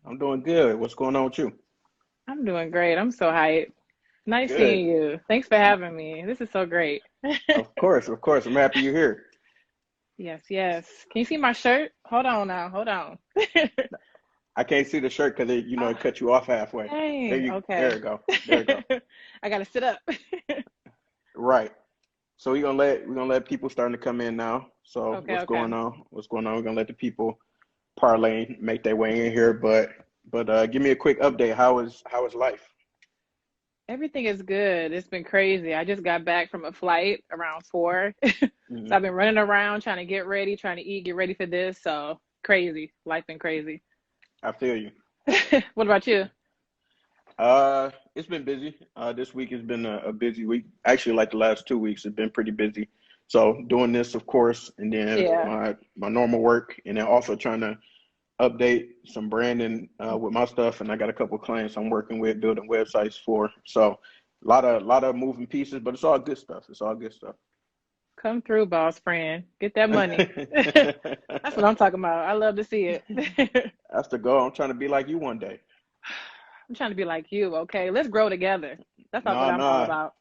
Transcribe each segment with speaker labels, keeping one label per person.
Speaker 1: I'm doing good. What's going on with you?
Speaker 2: I'm doing great. I'm so hyped. Nice
Speaker 1: Good.
Speaker 2: seeing you. Thanks for having me. This is so great.
Speaker 1: Of course, of course. I'm happy you're here.
Speaker 2: Yes, yes. Can you see my shirt? Hold on now. Hold on.
Speaker 1: I can't see the shirt because it
Speaker 2: Ah,
Speaker 1: cut you off halfway.
Speaker 2: dang.
Speaker 1: There
Speaker 2: Okay.
Speaker 1: you go. There you go.
Speaker 2: I gotta sit up.
Speaker 1: Right. So we're gonna let people starting to come in now. So
Speaker 2: Okay,
Speaker 1: what's
Speaker 2: okay.
Speaker 1: going on? What's going on? We're gonna let the people parlay make their way in here. But give me a quick update. How is life?
Speaker 2: Everything is good. It's been crazy. I just got back from a flight around 4. So
Speaker 1: hmm
Speaker 2: I've been running around trying to get ready, trying to eat, get ready for this. So crazy. Life been crazy.
Speaker 1: I feel you.
Speaker 2: What about you?
Speaker 1: It's been busy. This week has been a busy week. Actually, like the last 2 weeks, have been pretty busy. So doing this, of course, and then
Speaker 2: Yeah.
Speaker 1: my normal work, and then also trying to update some branding with my stuff. And I got a couple of clients I'm working with, building websites for. So a lot of moving pieces, but it's all good stuff. It's all good stuff.
Speaker 2: Come through, boss friend. Get that money. That's what I'm talking about. I love to see it.
Speaker 1: That's the goal. I'm trying to be like you one day.
Speaker 2: I'm trying to be like you, okay? Let's grow together. That's not what
Speaker 1: Nah,
Speaker 2: I'm all
Speaker 1: nah,
Speaker 2: about.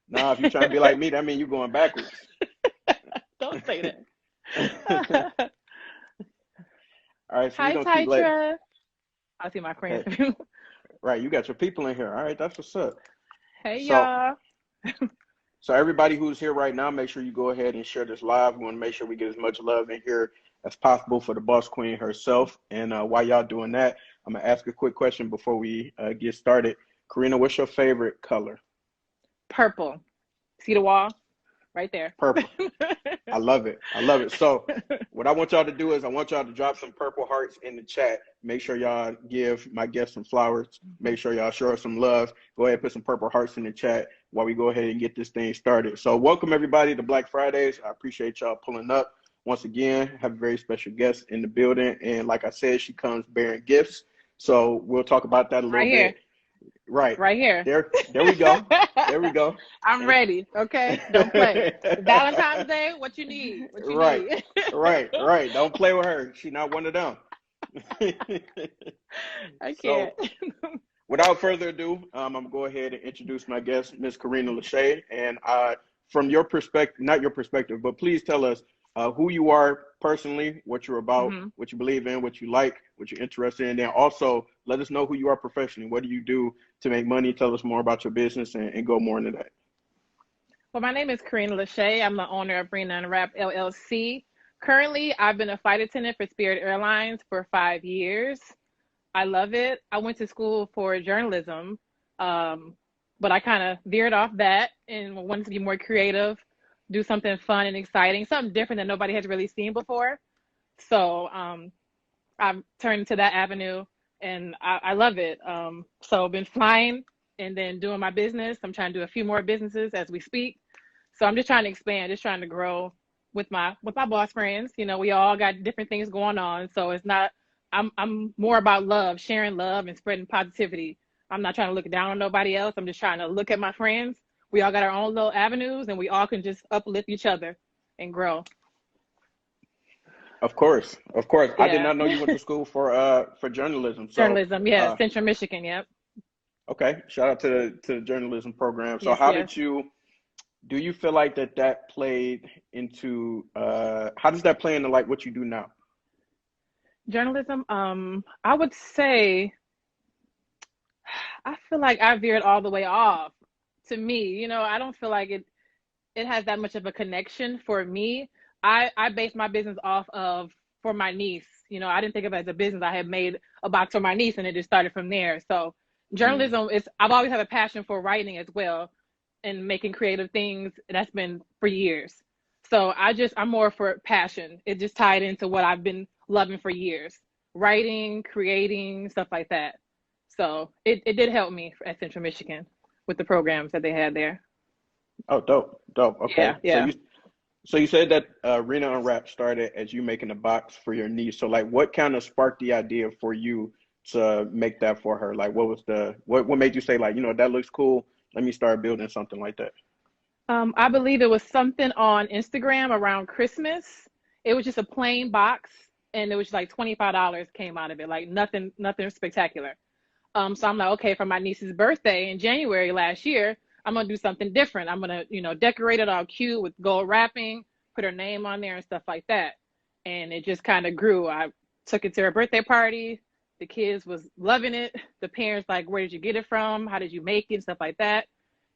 Speaker 1: nah. If you're trying to be like me, that means you're going backwards.
Speaker 2: Don't say
Speaker 1: All
Speaker 2: that.
Speaker 1: right, so we're
Speaker 2: Hi,
Speaker 1: gonna keep letting.
Speaker 2: Tytra. I see my friends.
Speaker 1: Hey, right, you got your people in here. All right, that's what's up.
Speaker 2: Hey,
Speaker 1: So,
Speaker 2: y'all.
Speaker 1: so everybody who's here right now, make sure you go ahead and share this live. We want to make sure we get as much love in here as possible for the boss queen herself. And while y'all doing that, I'm gonna ask a quick question before we get started. Karina, what's your favorite color?
Speaker 2: Purple. See the wall? Right there.
Speaker 1: Purple. I love it. I love it. So, what I want y'all to do is I want y'all to drop some purple hearts in the chat. Make sure y'all give my guests some flowers. Make sure y'all show us some love. Go ahead and put some purple hearts in the chat while we go ahead and get this thing started. So, welcome everybody to Black Fridays. I appreciate y'all pulling up. Once again, have a very special guest in the building. And like I said, she comes bearing gifts. So, we'll talk about that a little
Speaker 2: Right here.
Speaker 1: bit. Right.
Speaker 2: Right here.
Speaker 1: There we go. There we go.
Speaker 2: I'm ready, okay? Don't play. Valentine's Day, what you need? What you
Speaker 1: Right,
Speaker 2: need?
Speaker 1: right. Don't play with her. She's not one of them.
Speaker 2: I
Speaker 1: So,
Speaker 2: can't.
Speaker 1: without further ado, I'm gonna go ahead and introduce my guest, Miss Corrina Lachey. And from your perspective, not your perspective, but please tell us who you are personally, what you're about,
Speaker 2: hmm
Speaker 1: what you believe in, what you like, what you're interested in. And then also let us know who you are professionally. What do you do to make money? Tell us more about your business and go more into that.
Speaker 2: Well, my name is Corrina Lachey. I'm the owner of RinaUnwrapped LLC. Currently, I've been a flight attendant for Spirit Airlines for 5 years. I love it. I went to school for journalism, um, but I kind of veered off that and wanted to be more creative, do something fun and exciting, something different that nobody has really seen before. So I've turned to that avenue and I love it. So I've been flying and then doing my business. I'm trying to do a few more businesses as we speak. So I'm just trying to expand, just trying to grow with my boss friends. You know, we all got different things going on. So it's not I'm more about love, sharing love and spreading positivity. I'm not trying to look down on nobody else. I'm just trying to look at my friends. We all got our own little avenues and we all can just uplift each other and grow.
Speaker 1: Of course, of course. I did
Speaker 2: Yeah.
Speaker 1: not know you went to school for journalism. So,
Speaker 2: Journalism, yeah,
Speaker 1: uh,
Speaker 2: Central Michigan, yep.
Speaker 1: okay, shout out to the journalism program. So,
Speaker 2: Yes,
Speaker 1: how
Speaker 2: yes.
Speaker 1: did you do? You feel like that played into how does that play into like what you do now?
Speaker 2: Journalism, I would say I feel like I veered all the way off. To me, I don't feel like it has that much of a connection for me. I base my business off of for my niece. I didn't think of it as a business. I had made a box for my niece and it just started from there. So
Speaker 1: Mm,
Speaker 2: journalism is I've always had a passion for writing as well and making creative things. That's been for years. So I'm more for passion. It just tied into what I've been loving for years. Writing, creating, stuff like that. So it did help me at Central Michigan with the programs that they had there.
Speaker 1: oh, dope, dope.
Speaker 2: Yeah,
Speaker 1: Okay, so
Speaker 2: yeah.
Speaker 1: you said that Rena Unwrapped started as you making a box for your niece. So, like, what kind of sparked the idea for you to make that for her? Like, what was what made you say like, that looks cool. Let me start building something like that.
Speaker 2: I believe it was something on Instagram around Christmas. It was just a plain box, and it was like $25 came out of it, like nothing spectacular. So I'm like, okay, for my niece's birthday in January last year, I'm gonna do something different. I'm gonna, decorate it all cute with gold wrapping, put her name on there and stuff like that. And it just kind of grew. I took it to her birthday party. The kids was loving it. The parents like, where did you get it from? How did you make it? Stuff like that.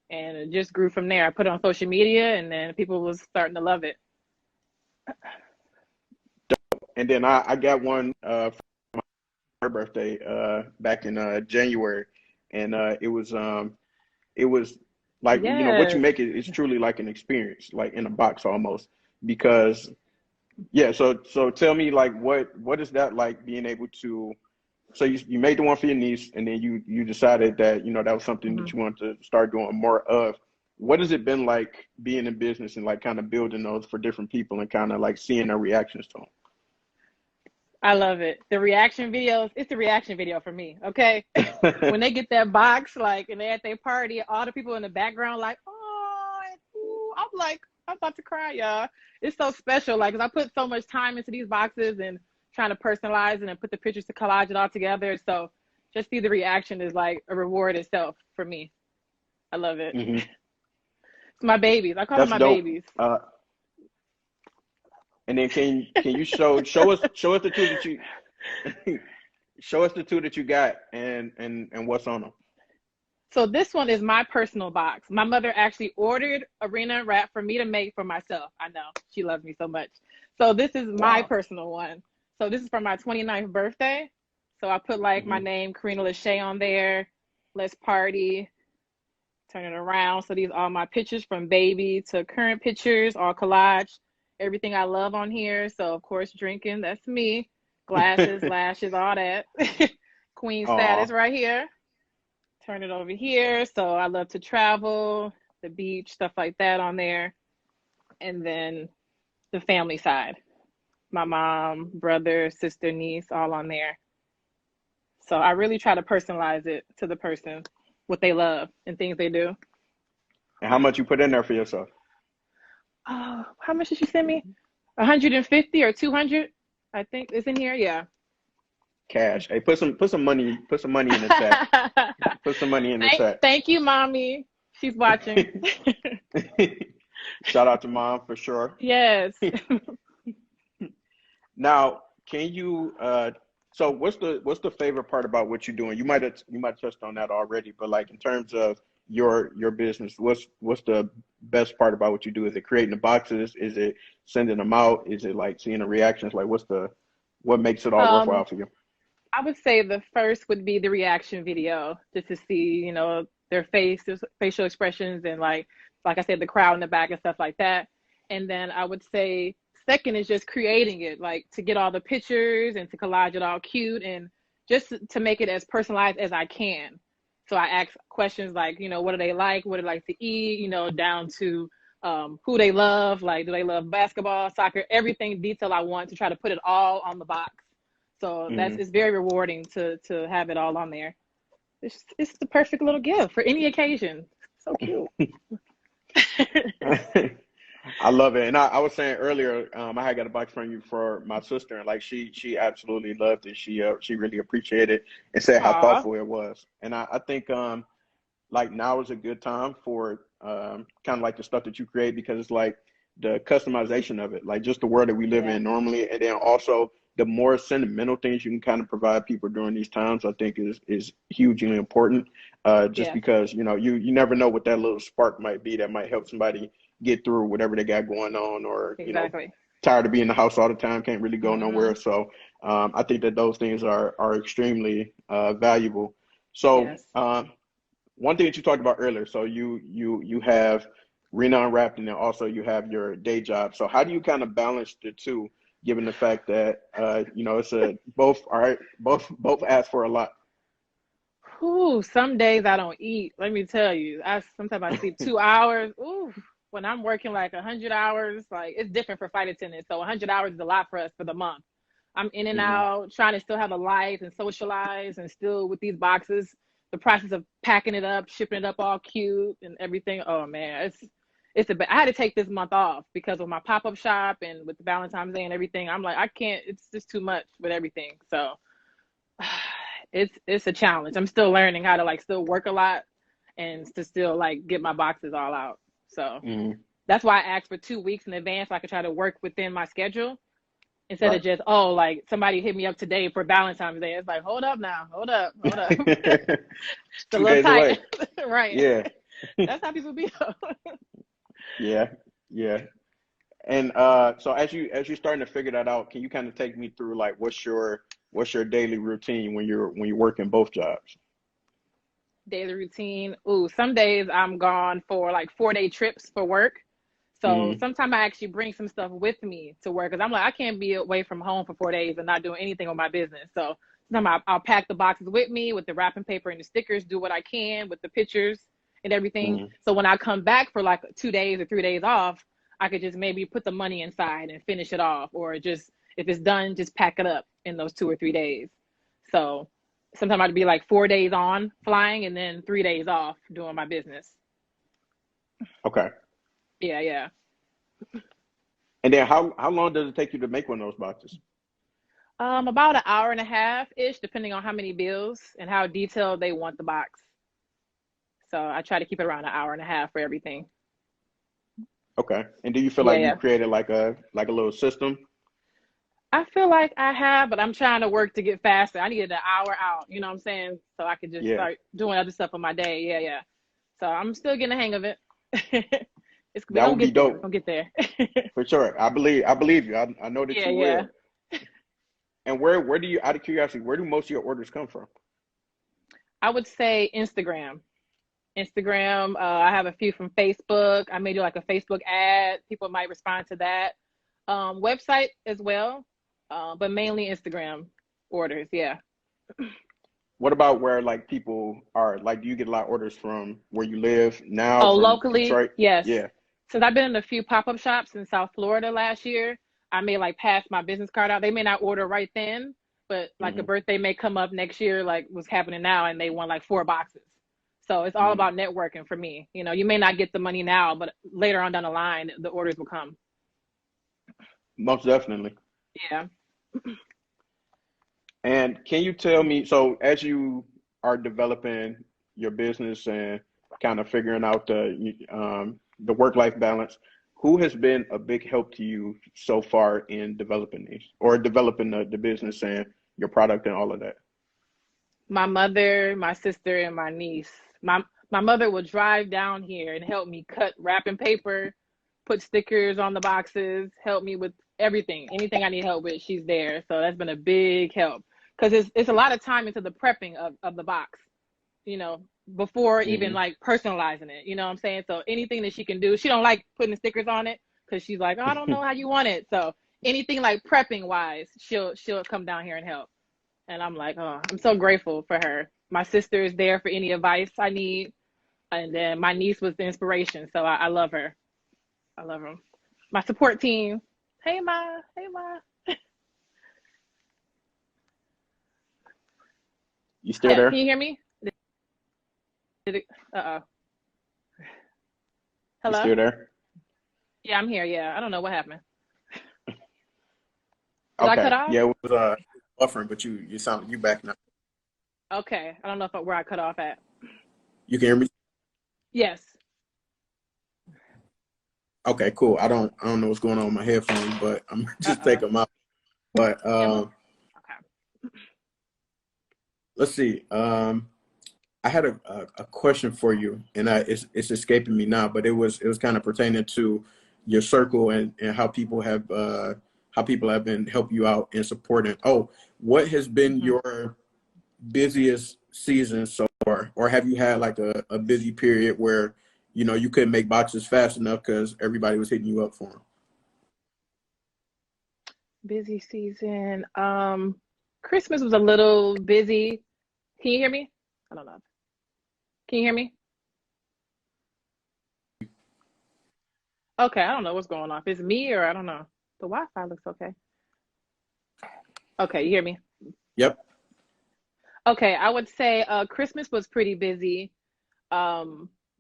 Speaker 2: And it just grew from there. I put it on social media, and then people was starting to love it.
Speaker 1: And then I got one for her birthday back in January, and it was like, what you
Speaker 2: Yes.
Speaker 1: make is truly like an experience, like in a box almost. Because yeah, so tell me, like, what is that like, being able to, so you made the one for your niece, and then you decided that that was something
Speaker 2: Hmm.
Speaker 1: that you wanted to start doing more of. What has it been like being in business and like kind of building those for different people and kind of like seeing their reactions to
Speaker 2: I love it. The reaction videos, it's the reaction video for me, okay?
Speaker 1: them?
Speaker 2: When they get that box, like, and they're at their party, all the people in the background, like, oh, ooh, I'm like, I'm about to cry, y'all. It's so special, like, 'cause I put so much time into these boxes and trying to personalize and then put the pictures to collage it all together. So just see the reaction is like a reward itself for me. I love it.
Speaker 1: Hmm.
Speaker 2: It's my babies. I call them
Speaker 1: That's
Speaker 2: my
Speaker 1: dope.
Speaker 2: babies.
Speaker 1: And then can you show us the two that you show us the two that you got, and what's on them?
Speaker 2: So this one is my personal box. My mother actually ordered a RinaUnwrapped for me to make for myself. I know, she loves me so much. So this is my
Speaker 1: Wow.
Speaker 2: personal one. So this is for my 29th birthday. So I put like my
Speaker 1: Hmm.
Speaker 2: name, Corrina Lachey, on there. Let's party. Turn it around. So these are all my pictures from baby to current pictures, all collage. Everything I love on here. So of course, drinking, that's me. Glasses, lashes, all that. Queen
Speaker 1: Aw.
Speaker 2: status right here. Turn it over here. So I love to travel, the beach, stuff like that on there. And then the family side, my mom, brother, sister, niece, all on there. So I really try to personalize it to the person, what they love and things they do.
Speaker 1: And how much you put in there for yourself?
Speaker 2: Oh, how much did she send me? 150 or 200, I think is in here. Yeah.
Speaker 1: Cash. Hey, put some money in the chat. Put some money in the chat.
Speaker 2: Thank you, mommy. She's watching.
Speaker 1: Shout out to mom for sure.
Speaker 2: Yes.
Speaker 1: Now, can you so what's the favorite part about what you're doing? You might have touched on that already, but like in terms of your business, what's the best part about what you do? Is it creating the boxes? Is it sending them out? Is it like seeing the reactions? Like what makes it all
Speaker 2: Um,
Speaker 1: worthwhile for you?
Speaker 2: I would say the first would be the reaction video, just to see, their facial expressions, and like I said, the crowd in the back and stuff like that. And then I would say second is just creating it, like to get all the pictures and to collage it all cute and just to make it as personalized as I can. So I ask questions like, what do they like? What do they like to eat? Down to who they love. Like, do they love basketball, soccer, everything detail I want to try to put it all on the box. So
Speaker 1: Hmm.
Speaker 2: it's very rewarding to have it all on there. It's the perfect little gift for any occasion. So cute.
Speaker 1: I love it. And I was saying earlier, I had got a box from you for my sister, and like she absolutely loved it. She really appreciated it and said how
Speaker 2: Aw.
Speaker 1: thoughtful it was. And I think like now is a good time for kind of like the stuff that you create, because it's like the customization of it, like just the world that we live
Speaker 2: Yeah.
Speaker 1: in normally, and then also the more sentimental things you can kind of provide people during these times, I think is hugely important. Just
Speaker 2: Yeah.
Speaker 1: because you never know what that little spark might be that might help somebody get through whatever they got going on, or
Speaker 2: Exactly.
Speaker 1: tired of being in the house all the time, can't really go
Speaker 2: Hmm.
Speaker 1: nowhere. So I think that those things are extremely valuable. So
Speaker 2: Yes.
Speaker 1: one thing that you talked about earlier, so you have RinaUnwrapped, and then also you have your day job. So how do you kind of balance the two, given the fact that it's a both all right, both ask for a lot.
Speaker 2: Ooh, some days I don't eat. Let me tell you. Sometimes I sleep 2 hours. Ooh, when I'm working like 100 hours, like it's different for flight attendants. So 100 hours is a lot for us for the month. I'm in and
Speaker 1: Hmm.
Speaker 2: out, trying to still have a life and socialize, and still with these boxes. The process of packing it up, shipping it up all cute and everything. Oh man, I had to take this month off because of my pop-up shop and with the Valentine's Day and everything. I'm like, I can't, it's just too much with everything. So it's a challenge. I'm still learning how to like still work a lot and to still like get my boxes all out. So that's why I asked for 2 weeks in advance so I could try to work within my schedule instead of just, oh, like somebody hit me up today for Valentine's Day. It's like, hold up now, hold up. It's a
Speaker 1: 2
Speaker 2: little
Speaker 1: days
Speaker 2: tight.
Speaker 1: away.
Speaker 2: Right.
Speaker 1: Yeah.
Speaker 2: That's how people be.
Speaker 1: Yeah. Yeah. And so as you're starting to figure that out, can you kind of take me through like what's your daily routine when you're working both jobs?
Speaker 2: Daily routine. Ooh, some days I'm gone for like 4-day trips for work. So sometimes I actually bring some stuff with me to work because I'm like, I can't be away from home for 4 days and not doing anything on my business. So sometimes I'll pack the boxes with me with the wrapping paper and the stickers, do what I can with the pictures and everything. So when I come back for like 2 days or 3 days off, I could just maybe put the money inside and finish it off, or just if it's done, just pack it up in those 2 or 3 days. So sometimes I'd be like 4 days on flying and then 3 days off doing my business.
Speaker 1: Okay.
Speaker 2: Yeah.
Speaker 1: And then how long does it take you to make one of those boxes?
Speaker 2: About an hour and a half ish, depending on how many bills and how detailed they want the box. So I try to keep it around an hour and a half for everything.
Speaker 1: Okay. And do you feel like
Speaker 2: Yeah.
Speaker 1: you created like a little system?
Speaker 2: I feel like I have, but I'm trying to work to get faster. I needed an hour out, you know what I'm saying? So I could just start doing other stuff on my day. Yeah. So I'm still getting the hang of it. We're
Speaker 1: That
Speaker 2: gonna
Speaker 1: would be
Speaker 2: get there. We're
Speaker 1: dope.
Speaker 2: gonna get there.
Speaker 1: For sure. I believe you. I know that you will. And where do you, out of curiosity, where do most of your orders come from?
Speaker 2: I would say Instagram. I have a few from Facebook. I may do like a Facebook ad. People might respond to that. Website as well, but mainly Instagram orders. Yeah.
Speaker 1: What about where like people are like, do you get a lot of orders from where you live now,
Speaker 2: Oh,
Speaker 1: from
Speaker 2: locally,
Speaker 1: Detroit?
Speaker 2: yes.
Speaker 1: Yeah.
Speaker 2: Since I've been in a few pop-up shops in South Florida last year, I may like pass my business card out. They may not order right then, but like a birthday may come up next year, like what's happening now, and they want like 4 boxes. So it's all about networking for me. You know, you may not get the money now, but later on down the line, the orders will come.
Speaker 1: Most definitely.
Speaker 2: Yeah.
Speaker 1: And can you tell me, so as you are developing your business and kind of figuring out the work-life balance, who has been a big help to you so far in developing these or developing the business and your product and all of that?
Speaker 2: My mother, my sister, and my niece. My mother will drive down here and help me cut wrapping paper, put stickers on the boxes, help me with everything. Anything I need help with, she's there. So that's been a big help because it's a lot of time into the prepping of the box, you know, before even like personalizing it. You know what I'm saying? So anything that she can do, she don't like putting stickers on it because she's like, oh, I don't know how you want it. So anything like prepping wise, she'll come down here and help. And I'm like, oh, I'm so grateful for her. My sister is there for any advice I need. And then my niece was the inspiration. So I love her. I love her. My support team. Hey, Ma. Hey, Ma.
Speaker 1: You still there?
Speaker 2: Can you hear me? Uh-oh. Hello?
Speaker 1: You still there?
Speaker 2: Yeah, I'm here. Yeah. I don't know what happened. Did
Speaker 1: Okay.
Speaker 2: I cut off?
Speaker 1: Yeah, it was buffering, but you back now.
Speaker 2: Okay. I don't know where I cut off at.
Speaker 1: You can hear me?
Speaker 2: Yes.
Speaker 1: Okay, cool. I don't know what's going on with my headphones, but I'm just take them out. But
Speaker 2: Okay.
Speaker 1: Let's see. I had a question for you, and it's escaping me now, but it was kind of pertaining to your circle and how people have been helping you out and supporting. Oh, what has been your busiest season so far, or have you had like a busy period where you couldn't make boxes fast enough because everybody was hitting you up for them?
Speaker 2: Busy season. Christmas was a little busy. Can you hear me? I don't know. Can you hear me? Okay, I don't know what's going on. If it's me or I don't know. The Wi-Fi looks okay. Okay, you hear me?
Speaker 1: Yep.
Speaker 2: Okay, I would say Christmas was pretty busy.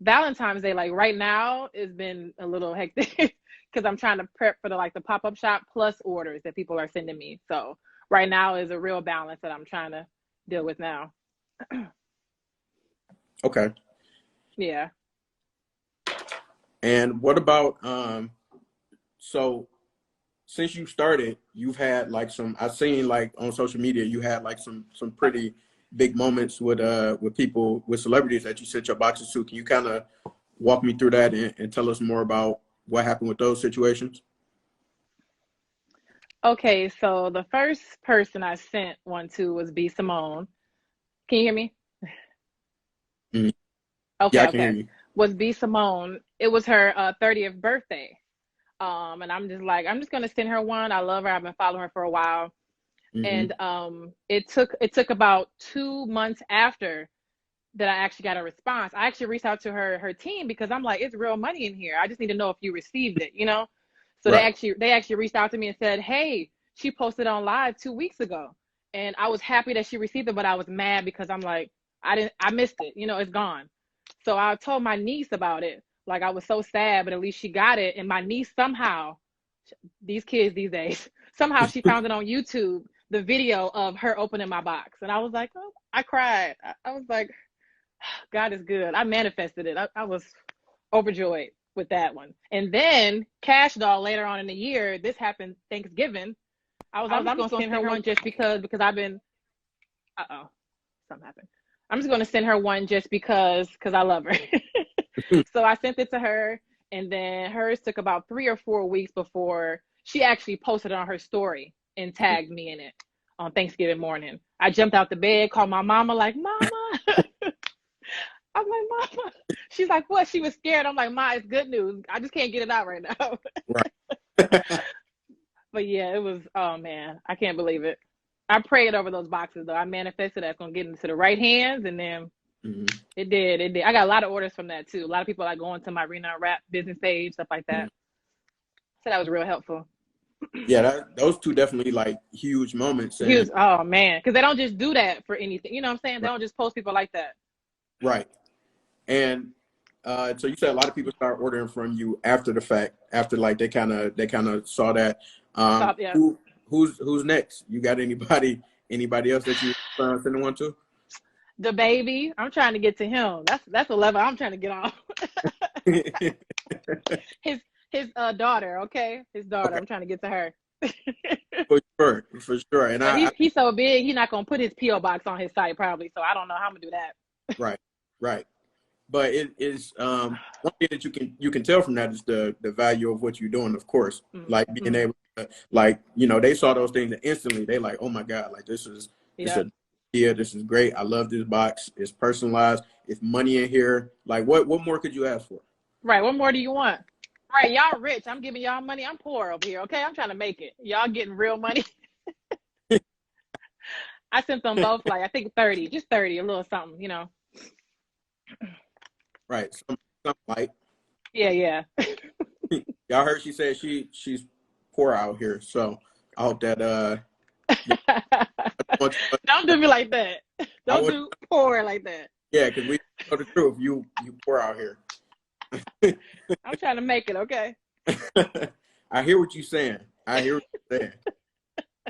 Speaker 2: Valentine's Day, like right now, it's been a little hectic because I'm trying to prep for the pop-up shop plus orders that people are sending me. So right now is a real balance that I'm trying to deal with now.
Speaker 1: Okay.
Speaker 2: Yeah.
Speaker 1: And what about so since you started, you've had like I've seen like on social media, you had like some pretty big moments with people, with celebrities that you sent your boxes to. Can you kind of walk me through that and tell us more about what happened with those situations?
Speaker 2: Okay, so the first person I sent one to was B Simone. Can you hear me?
Speaker 1: Mhm. Yeah,
Speaker 2: Okay,
Speaker 1: I can hear
Speaker 2: okay.
Speaker 1: you.
Speaker 2: Was B Simone. It was her 30th birthday. And I'm just like, I'm just gonna send her one. I love her. I've been following her for a while.
Speaker 1: Hmm.
Speaker 2: And it took about 2 months after that I actually got a response. I actually reached out to her team because I'm like, it's real money in here. I just need to know if you received it, you know? So
Speaker 1: Right.
Speaker 2: they actually reached out to me and said, hey, she posted on live 2 weeks ago. And I was happy that she received it, but I was mad because I'm like, I missed it. You know, it's gone. So I told my niece about it. Like I was so sad, but at least she got it. And my niece somehow, these kids these days, somehow she found it on YouTube, the video of her opening my box. And I was like, oh, I cried. I was like, God is good. I manifested it. I was overjoyed with that one. And then Cash Doll later on in the year, this happened Thanksgiving. I'm just gonna send her one just because I've been something happened. I'm just gonna send her one just because I love her. So I sent it to her, and then hers took about 3 or 4 weeks before she actually posted it on her story and tagged me in it on Thanksgiving morning. I jumped out the bed, called my mama, like, Mama. I'm like, Mama. She's like, what? She was scared. I'm like, Ma, it's good news. I just can't get it out right now.
Speaker 1: Right.
Speaker 2: But yeah, it was, oh man, I can't believe it. I prayed over those boxes though. I manifested that's gonna get into the right hands, and then
Speaker 1: Hmm.
Speaker 2: it did. It did. I got a lot of orders from that too. A lot of people like going to my RinaUnwrapped business page, stuff like that. So that was real helpful.
Speaker 1: Yeah, those two definitely like huge moments. And
Speaker 2: Huge. Oh man, because they don't just do that for anything. You know what I'm saying? They
Speaker 1: right,
Speaker 2: don't just post people like that.
Speaker 1: right. And so you said a lot of people start ordering from you after the fact, after like they kind of saw that.
Speaker 2: Stop. Yeah.
Speaker 1: Who's next? You got anybody else that you sending one to?
Speaker 2: The baby. I'm trying to get to him. That's a level I'm trying to get on. his his daughter. Okay, his daughter.
Speaker 1: Okay,
Speaker 2: I'm trying to get to her.
Speaker 1: for sure, for sure. And
Speaker 2: But he's so big. He's not gonna put his PO box on his site probably. So I don't know how I'm gonna do that.
Speaker 1: right, right. But it is one thing that you can tell from that is the value of what you're doing, of course. Like being
Speaker 2: Mm-hmm.
Speaker 1: able to, like, they saw those things and instantly they like, oh my God, like this
Speaker 2: Yep.
Speaker 1: a yeah, this is great. I love this box. It's personalized. It's money in here. Like what more could you ask for?
Speaker 2: Right. What more do you want? Right. Y'all rich. I'm giving y'all money. I'm poor over here. Okay. I'm trying to make it. Y'all getting real money. I sent them both like I think 30, just 30, a little something, you know.
Speaker 1: Right. Something like
Speaker 2: Yeah, yeah.
Speaker 1: y'all heard she said she's poor out here. So I hope that
Speaker 2: Don't do me like that.
Speaker 1: I
Speaker 2: Don't
Speaker 1: want,
Speaker 2: do poor like that.
Speaker 1: yeah, because we know the truth. You poor out here.
Speaker 2: I'm trying to make it, okay?
Speaker 1: I hear what you're saying. I hear what you're saying.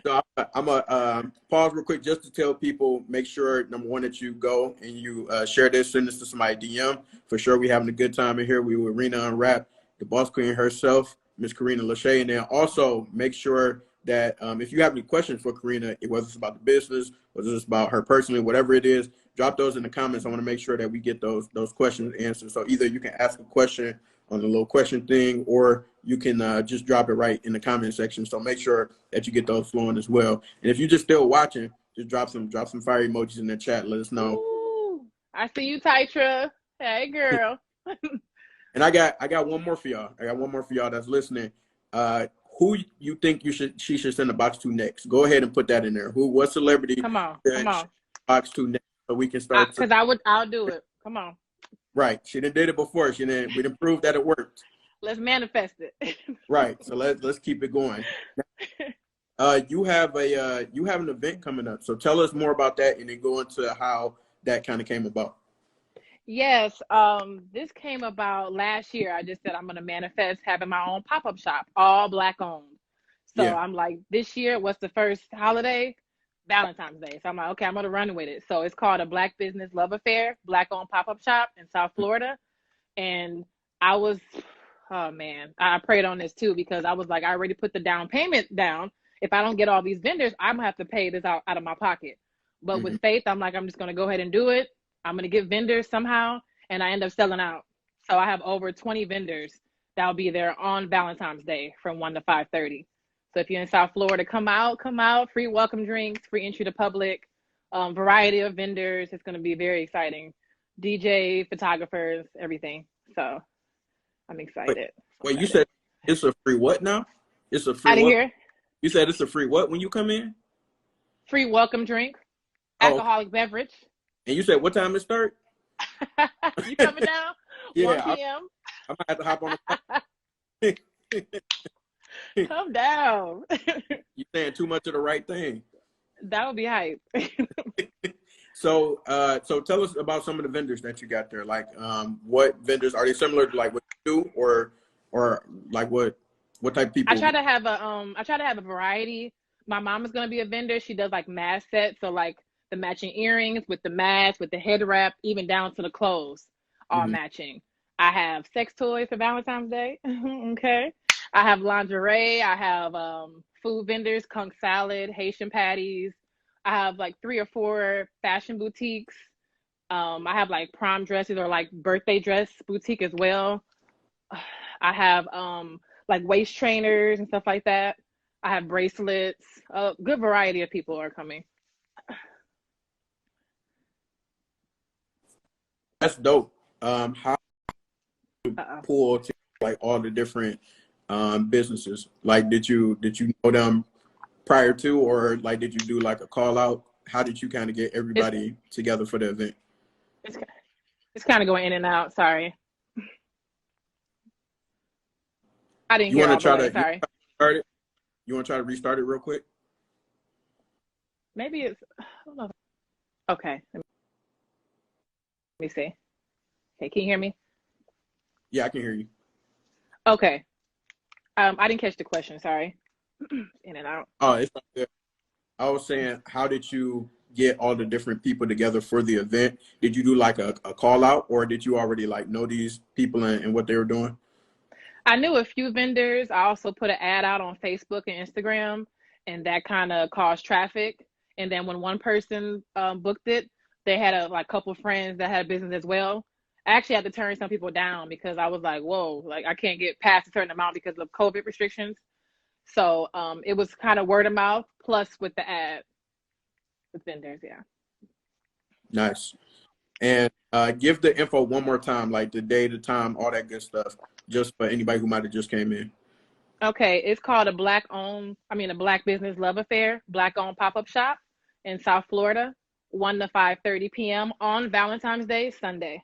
Speaker 1: So I'm going to pause real quick just to tell people, make sure, number one, that you go and you share this, send this to somebody DM. For sure, we having a good time in here. We were RinaUnwrapped, the boss queen herself, Miss Corrina Lachey. And then also make sure that if you have any questions for Corrina, whether it's about the business, whether it's about her personally, whatever it is, drop those in the comments. I want to make sure that we get those questions answered. So either you can ask a question on the little question thing, or you can just drop it right in the comment section. So make sure that you get those flowing as well. And if you're just still watching, just drop some fire emojis in the chat. Let us know.
Speaker 2: Ooh, I see you, Tytra. Hey, girl.
Speaker 1: And I got one more for y'all. I got one more for y'all that's listening. Who you think she should send a box to next? Go ahead and put that in there. What celebrity?
Speaker 2: Come on.
Speaker 1: Box to next, so we can start.
Speaker 2: Because I'll do it. Come on.
Speaker 1: Right. She done did it before. We done proved that it worked.
Speaker 2: Let's manifest it.
Speaker 1: Right. So let's keep it going. You have an event coming up. So tell us more about that and then go into how that kind of came about.
Speaker 2: Yes, this came about last year. I just said I'm gonna manifest having my own pop-up shop, all black owned. So
Speaker 1: Yeah.
Speaker 2: I'm like, this year, what's the first holiday? Valentine's Day. So I'm like, okay, I'm gonna run with it. So it's called a Black Business Love Affair, black owned pop-up shop in South Florida. And I was, oh man, I prayed on this too because I was like, I already put the down payment down. If I don't get all these vendors, I'm gonna have to pay this out of my pocket. But
Speaker 1: Hmm.
Speaker 2: with faith, I'm like, I'm just gonna go ahead and do it. I'm gonna get vendors somehow, and I end up selling out. So I have over 20 vendors that'll be there on Valentine's Day from 1 to 5:30. So if you're in South Florida, come out, come out. Free welcome drinks, free entry to public, variety of vendors. It's gonna be very exciting. DJ, photographers, everything. So I'm
Speaker 1: Wait,
Speaker 2: excited. I'm
Speaker 1: wait, you
Speaker 2: excited.
Speaker 1: said it's a free what now? It's a free
Speaker 2: Out of
Speaker 1: what?
Speaker 2: here,
Speaker 1: You said it's a free what when you come in?
Speaker 2: free welcome drink,
Speaker 1: Oh, okay.
Speaker 2: alcoholic beverage.
Speaker 1: And you said what time it start?
Speaker 2: You coming down? 1
Speaker 1: Yeah,
Speaker 2: p.m.
Speaker 1: I might have to hop on the phone.
Speaker 2: Come down.
Speaker 1: You saying too much of the right thing.
Speaker 2: That would be hype.
Speaker 1: So, so tell us about some of the vendors that you got there. Like, what vendors are they similar to like what you do, or like what type of people?
Speaker 2: I try to have a variety. My mom is gonna be a vendor. She does like mask sets, so like the matching earrings with the mask, with the head wrap, even down to the clothes, all
Speaker 1: Hmm.
Speaker 2: matching. I have sex toys for Valentine's Day. Okay. I have lingerie. I have food vendors, conch salad, Haitian patties. I have like 3 or 4 fashion boutiques. I have like prom dresses or like birthday dress boutique as well. I have like waist trainers and stuff like that. I have bracelets. A good variety of people are coming.
Speaker 1: That's dope. How
Speaker 2: Uh-oh.
Speaker 1: pull to like all the different businesses? Like, did you know them prior to, or like did you do like a call out? How did you kind of get
Speaker 2: It's
Speaker 1: everybody together for the event?
Speaker 2: it's it's kind of going in and out. Sorry, I didn't
Speaker 1: You
Speaker 2: hear
Speaker 1: want to
Speaker 2: all the
Speaker 1: try
Speaker 2: way.
Speaker 1: to
Speaker 2: Sorry.
Speaker 1: start it? You want to try to restart it real quick?
Speaker 2: Maybe it's. I don't know. Okay, let me see. Okay, can you hear me?
Speaker 1: Yeah, I can hear you.
Speaker 2: Okay. I didn't catch the question. Sorry. In and out.
Speaker 1: Oh, it's not good. I was saying, how did you get all the different people together for the event? Did you do like a call out, or did you already like know these people and what they were doing?
Speaker 2: I knew a few vendors. I also put an ad out on Facebook and Instagram, and that kind of caused traffic. And then when one person booked it, they had a like couple friends that had a business as well. I actually had to turn some people down because I was like, whoa, like I can't get past a certain amount because of COVID restrictions. So it was kind of word of mouth plus with the ad with vendors. Yeah.
Speaker 1: Nice. And give the info one more time, like the day, the time, all that good stuff, just for anybody who might have just came in.
Speaker 2: Okay, it's called a Black Business Love Affair, black owned pop-up shop in South Florida, 1 to 5:30 p.m. on Valentine's Day, Sunday.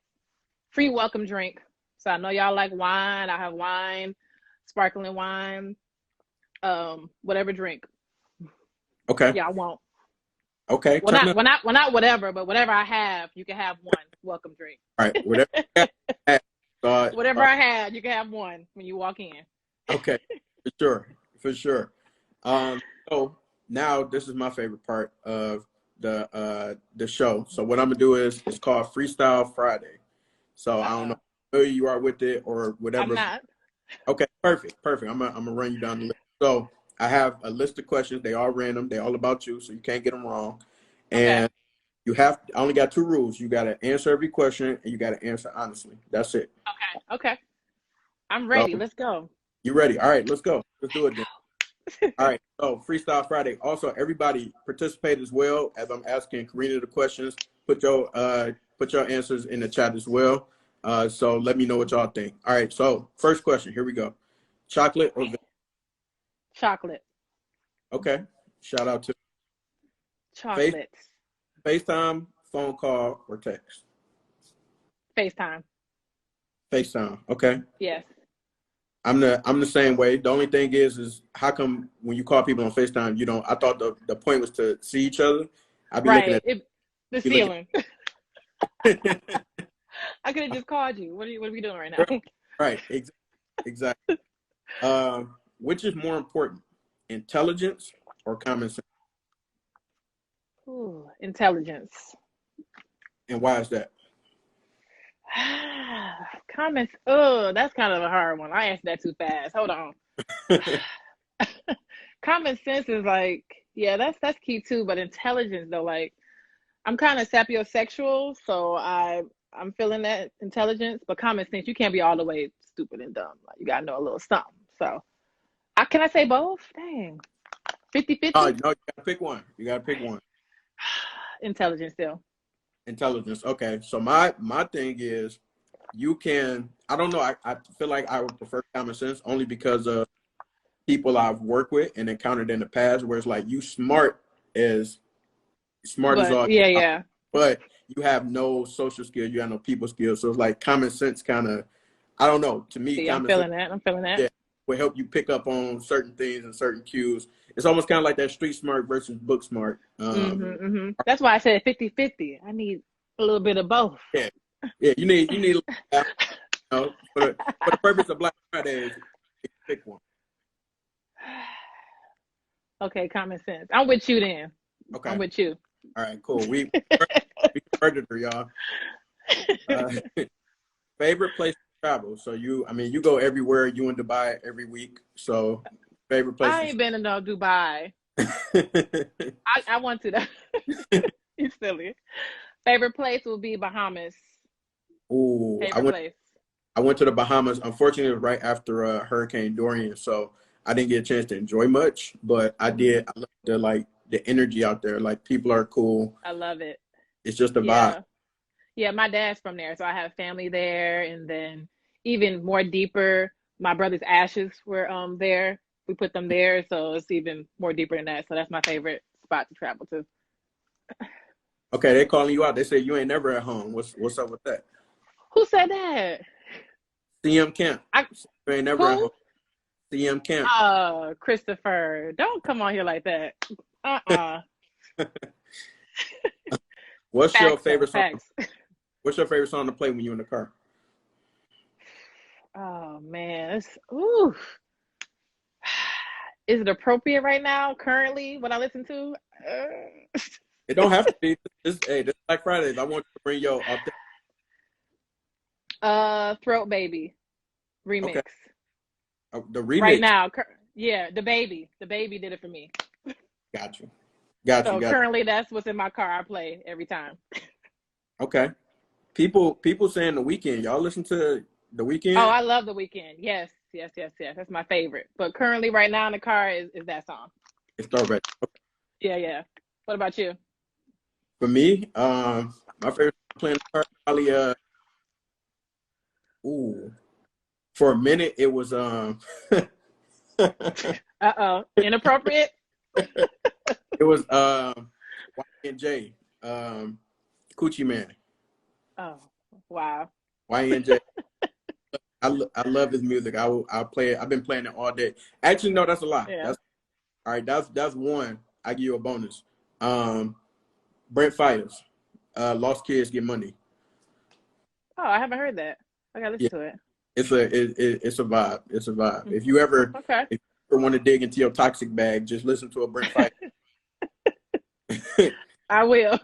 Speaker 2: Free welcome drink. So I know y'all like wine. I have wine, sparkling wine, whatever drink
Speaker 1: Okay.
Speaker 2: y'all want.
Speaker 1: Okay.
Speaker 2: Well,
Speaker 1: Turn
Speaker 2: not
Speaker 1: it.
Speaker 2: well, not whatever, but whatever I have, you can have one welcome drink.
Speaker 1: All right. Whatever.
Speaker 2: Whatever I had, you can have one when you walk in.
Speaker 1: Okay. For sure. For sure. So now this is my favorite part of the show. So what I'm gonna do is it's called Freestyle Friday. So I don't know
Speaker 2: Uh-oh.
Speaker 1: how familiar you are with it or
Speaker 2: I'm
Speaker 1: whatever.
Speaker 2: not.
Speaker 1: Okay, perfect, perfect. I'm gonna run you down the list. So I have a list of questions. They all random. They all about you, so you can't get them wrong.
Speaker 2: Okay.
Speaker 1: And I only got 2 rules. You got to answer every question, and you got to answer honestly. That's it.
Speaker 2: Okay. Okay. I'm
Speaker 1: So
Speaker 2: ready. Let's go.
Speaker 1: you ready? All right, let's go. Let's do it then. All right. So Freestyle Friday. Also, everybody participate as well as I'm asking Corrina the questions. Put your answers in the chat as well. So let me know what y'all think. All right. So first question. Here we go. Chocolate or vanilla?
Speaker 2: Chocolate.
Speaker 1: Okay. Shout out to Face
Speaker 2: Chocolate.
Speaker 1: FaceTime, phone call, or text.
Speaker 2: FaceTime.
Speaker 1: FaceTime. Okay.
Speaker 2: Yes.
Speaker 1: I'm the same way. The only thing is how come when you call people on FaceTime, you don't? I thought the point was to see each other. I'd be looking
Speaker 2: Right.
Speaker 1: at
Speaker 2: The
Speaker 1: be looking.
Speaker 2: ceiling. I could have just called you. What are we doing right now?
Speaker 1: Right. Exactly. Which is more important, intelligence or common sense?
Speaker 2: Ooh, intelligence.
Speaker 1: And why is that?
Speaker 2: Comments. Oh, that's kind of a hard one. I answered that too fast. Hold on. Common sense is like, yeah, that's key too. But intelligence though, like I'm kind of sapiosexual, so I'm feeling that intelligence. But common sense, you can't be all the way stupid and dumb. Like you gotta know a little something. So can I say both? Dang. 50-50?
Speaker 1: Oh, no, you gotta pick one. You gotta pick one.
Speaker 2: Intelligence still.
Speaker 1: Intelligence. Okay. So my thing is you can, I don't know, I feel like I would prefer common sense only because of people I've worked with and encountered in the past where it's like you smart as all,
Speaker 2: Yeah.
Speaker 1: but you have no social skills, you have no people skills. So it's like common sense kind of, I don't know, to me,
Speaker 2: See, I'm feeling that.
Speaker 1: Yeah, will help you pick up on certain things and certain cues. It's almost kind of like that street smart versus book smart.
Speaker 2: That's why I said 50-50. I need a little bit of both.
Speaker 1: Yeah, you need you know, for the purpose of Black Friday, pick one.
Speaker 2: Okay, common sense. I'm with you then.
Speaker 1: Okay.
Speaker 2: I'm with you.
Speaker 1: All right, cool. We murdered her, y'all. Favorite place to travel? So you go everywhere. You in Dubai every week. So favorite place?
Speaker 2: I ain't been in no Dubai. I want to though. You silly. Favorite place will be Bahamas.
Speaker 1: Ooh, I went to the Bahamas. Unfortunately, it was right after Hurricane Dorian, so I didn't get a chance to enjoy much. But I did. I loved the energy out there. Like people are cool.
Speaker 2: I love it.
Speaker 1: It's just a vibe.
Speaker 2: Yeah, my dad's from there, so I have family there. And then even more deeper, my brother's ashes were there. We put them there, so it's even more deeper than that. So that's my favorite spot to travel to.
Speaker 1: Okay, they calling you out. They say you ain't never at home. What's up with that?
Speaker 2: Who said that?
Speaker 1: CM Camp. You ain't never at home. CM Camp.
Speaker 2: Christopher, don't come on here like that.
Speaker 1: What's your favorite song? What's your favorite song to play when you're in the car?
Speaker 2: Oh man, is it appropriate right now? Currently, what I listen to?
Speaker 1: It don't have to be. This Black Fridays. I want you to bring your
Speaker 2: Throat Baby remix.
Speaker 1: Okay. The remix
Speaker 2: right now. Yeah, the baby did it for me.
Speaker 1: Got you.
Speaker 2: Currently, that's what's in my car. I play every time.
Speaker 1: Okay. People saying The Weeknd. Y'all listen to The Weeknd?
Speaker 2: Oh, I love The Weeknd. Yes. That's my favorite. But currently, right now in the car is that song.
Speaker 1: It's Throwback. Okay.
Speaker 2: Yeah. What about you?
Speaker 1: For me, my favorite playing the car probably for a minute it was
Speaker 2: inappropriate.
Speaker 1: It was YNJ, Coochie Man.
Speaker 2: Oh, wow.
Speaker 1: YNJ. I love his music. I'll play it. I've been playing it all day. Actually, no, that's a lie.
Speaker 2: Yeah.
Speaker 1: All right, that's one. I give you a bonus. Brent Fires, Lost Kids Get Money.
Speaker 2: Oh, I haven't heard that. I gotta listen to it.
Speaker 1: It's a vibe. It's a vibe. If you ever want to dig into your toxic bag, just listen to a Brent Fires.
Speaker 2: I will.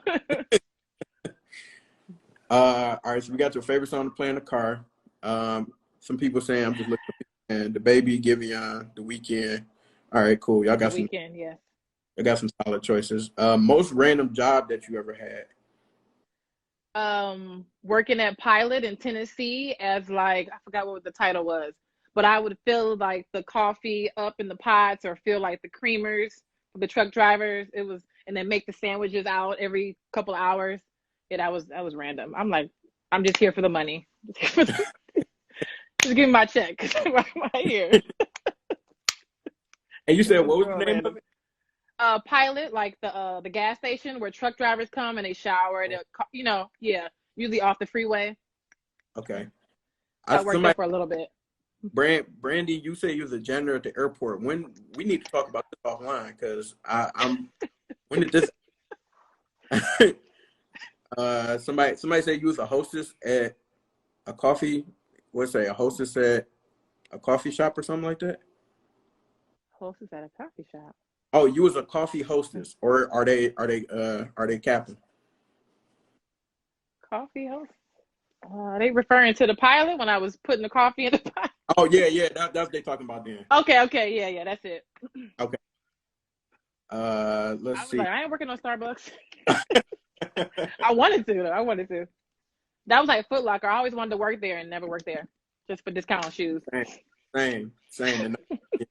Speaker 1: All right, so we got your favorite song to play in the car. Some people saying I'm just looking and the baby Giveon, The Weeknd. All right, cool. Y'all got some
Speaker 2: Weeknd, yeah.
Speaker 1: I got some solid choices. Most random job that you ever had?
Speaker 2: Working at Pilot in Tennessee as I forgot what the title was, but I would fill like the coffee up in the pots or fill like the creamers for the truck drivers. And then make the sandwiches out every couple of hours. Yeah, that was random. I'm like, I'm just here for the money. Just give me my check. Why am I here?
Speaker 1: And you said what was the name of it?
Speaker 2: Pilot, like the gas station where truck drivers come and they shower. Usually off the freeway.
Speaker 1: Okay.
Speaker 2: I worked there for a little bit.
Speaker 1: Brandy, you say you was a janitor at the airport. When we need to talk about this offline because I'm. When did this? Somebody said you was a hostess at a coffee, what's say, a hostess at a coffee shop or something like that?
Speaker 2: Hostess at a coffee shop.
Speaker 1: Oh, you was a coffee hostess, or are they capping?
Speaker 2: Coffee host. They referring to the pilot when I was putting the coffee in the pot.
Speaker 1: Oh yeah, that's what they talking about then.
Speaker 2: Okay, yeah, that's it.
Speaker 1: Okay.
Speaker 2: I
Speaker 1: Let's
Speaker 2: was
Speaker 1: see.
Speaker 2: like, I ain't working on Starbucks. I wanted to though. I wanted to. That was like Foot Locker. I always wanted to work there and never worked there, just for discount on shoes.
Speaker 1: Same. And,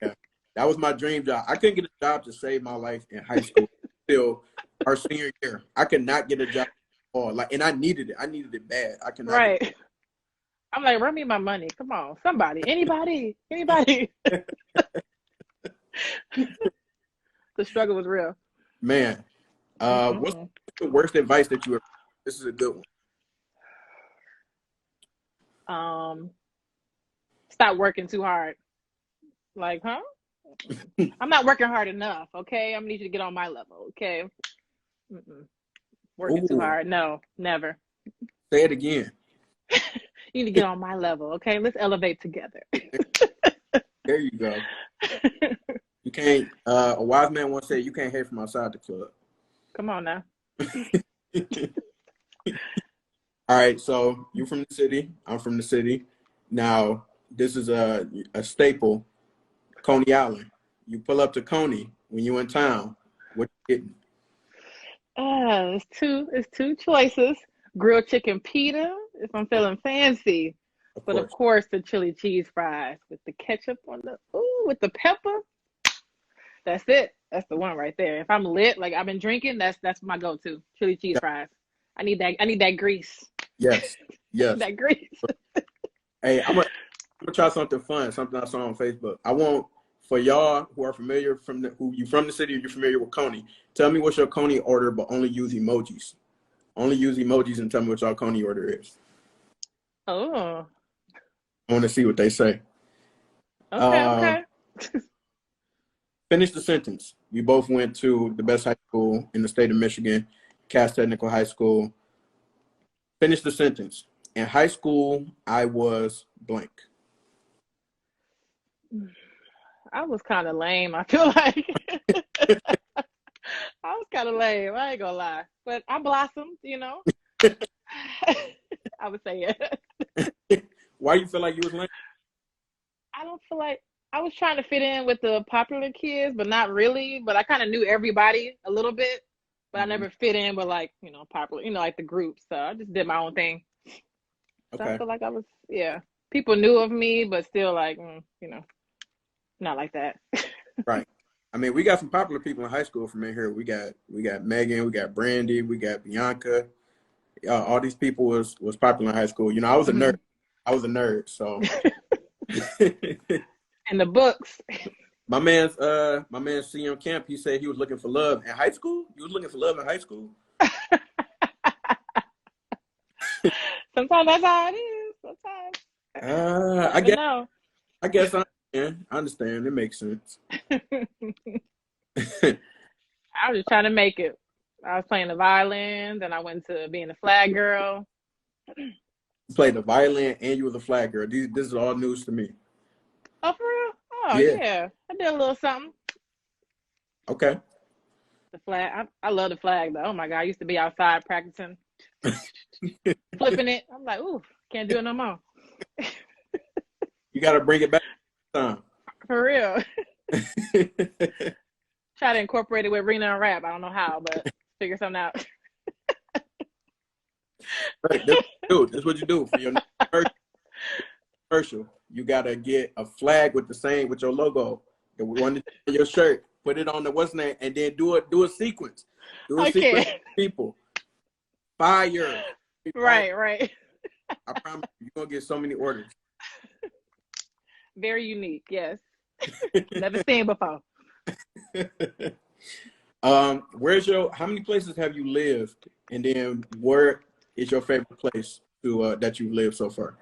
Speaker 1: yeah, that was my dream job. I couldn't get a job to save my life in high school till our senior year. I could not get a job at all. Like, and I needed it. I needed it bad. I cannot.
Speaker 2: Right. I'm like, run me my money. Come on, somebody, anybody. The struggle was real.
Speaker 1: Man, what's the worst advice that you ever? This is a good
Speaker 2: one. Stop working too hard. Like, huh? I'm not working hard enough. Okay, I'm gonna need you to get on my level. Okay. Working too hard. No, never.
Speaker 1: Say it again.
Speaker 2: You need to get on my level. Okay, let's elevate together.
Speaker 1: There you go. You can't. A wise man once said, "You can't hate from outside the club."
Speaker 2: Come on now.
Speaker 1: All right, so you're from the city. I'm from the city. Now, this is a staple, Coney Island. You pull up to Coney when you in town. What you getting?
Speaker 2: It's two choices. Grilled chicken pita, if I'm feeling fancy. But of course, the chili cheese fries with the ketchup on with the pepper. That's it. That's the one right there. If I'm lit, like I've been drinking, that's my go-to. Chili cheese fries. I need that grease.
Speaker 1: Yes.
Speaker 2: That grease.
Speaker 1: Hey, I'm gonna try something fun, something I saw on Facebook. I want, for y'all who are familiar from the city or you're familiar with Coney, tell me what's your Coney order, but only use emojis. Only use emojis and tell me what your Coney order is.
Speaker 2: Oh.
Speaker 1: I want to see what they say.
Speaker 2: Okay.
Speaker 1: Finish the sentence. We both went to the best high school in the state of Michigan, Cass Technical High School. Finish the sentence. In high school, I was blank.
Speaker 2: I was kind of lame, I feel like. I was kind of lame. I ain't gonna lie. But I blossomed, I would say it.
Speaker 1: Why do you feel like you was lame?
Speaker 2: I don't feel like I was trying to fit in with the popular kids, but not really. But I kind of knew everybody a little bit, but I never fit in with popular, like the group. So I just did my own thing. So I feel like I was, people knew of me, but still like, not like that.
Speaker 1: Right. I mean, we got some popular people in high school from in here. We got Megan, we got Brandy, we got Bianca. All these people was popular in high school. I was a nerd. So
Speaker 2: in the books.
Speaker 1: My man CM Camp, he said he was looking for love in high school. You was looking for love in high school?
Speaker 2: Sometimes that's how it is. Sometimes.
Speaker 1: I guess I understand. It makes sense.
Speaker 2: I was just trying to make it. I was playing the violin, then I went to being a flag girl.
Speaker 1: You played the violin and you was a flag girl. This is all news to me.
Speaker 2: Oh, for real? Oh, yeah. I did a little something.
Speaker 1: Okay.
Speaker 2: The flag. I love the flag, though. Oh, my God. I used to be outside practicing. Flipping it. I'm like, ooh, can't do it no more.
Speaker 1: You got to bring it back time.
Speaker 2: For real. Try to incorporate it with RinaUnwrapped. I don't know how, but figure something out.
Speaker 1: Right. That's what you do for your commercial. You gotta get a flag with your logo, the one on your shirt. Put it on the what's name, and then do a sequence. Sequence of people. Fire.
Speaker 2: Right.
Speaker 1: I promise you're gonna get so many orders.
Speaker 2: Very unique, yes. Never seen before.
Speaker 1: How many places have you lived, and then where is your favorite place that you've lived so far?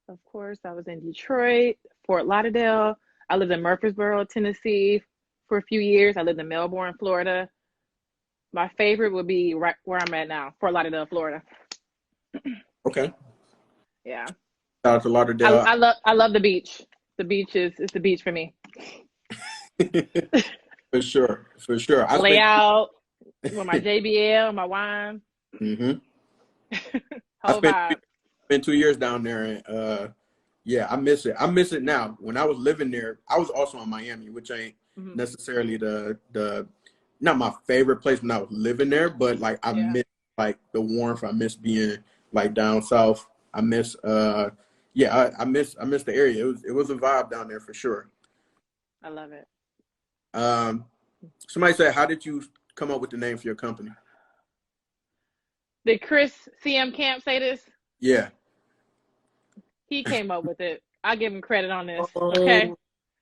Speaker 2: Of course, I was in Detroit, Fort Lauderdale. I lived in Murfreesboro, Tennessee for a few years. I lived in Melbourne, Florida. My favorite would be right where I'm at now, Fort Lauderdale, Florida.
Speaker 1: Okay.
Speaker 2: Yeah.
Speaker 1: Shout out to Lauderdale.
Speaker 2: I love the beach. The beach is the beach for me.
Speaker 1: For sure, for sure.
Speaker 2: Lay out with my JBL, my wine.
Speaker 1: Mm-hmm. I
Speaker 2: Whole vibe.
Speaker 1: spent 2 years down there, and yeah, I miss it. I miss it now. When I was living there, I was also in Miami, which ain't necessarily the not my favorite place when I was living there, but like I miss like the warmth. I miss being like down south. I miss yeah, I miss the area. It was a vibe down there for sure.
Speaker 2: I love it.
Speaker 1: Somebody said, how did you come up with the name for your company?
Speaker 2: Did Chris CM Camp say this?
Speaker 1: Yeah.
Speaker 2: He came up with it. I give him credit on this.
Speaker 1: Oh,
Speaker 2: Okay.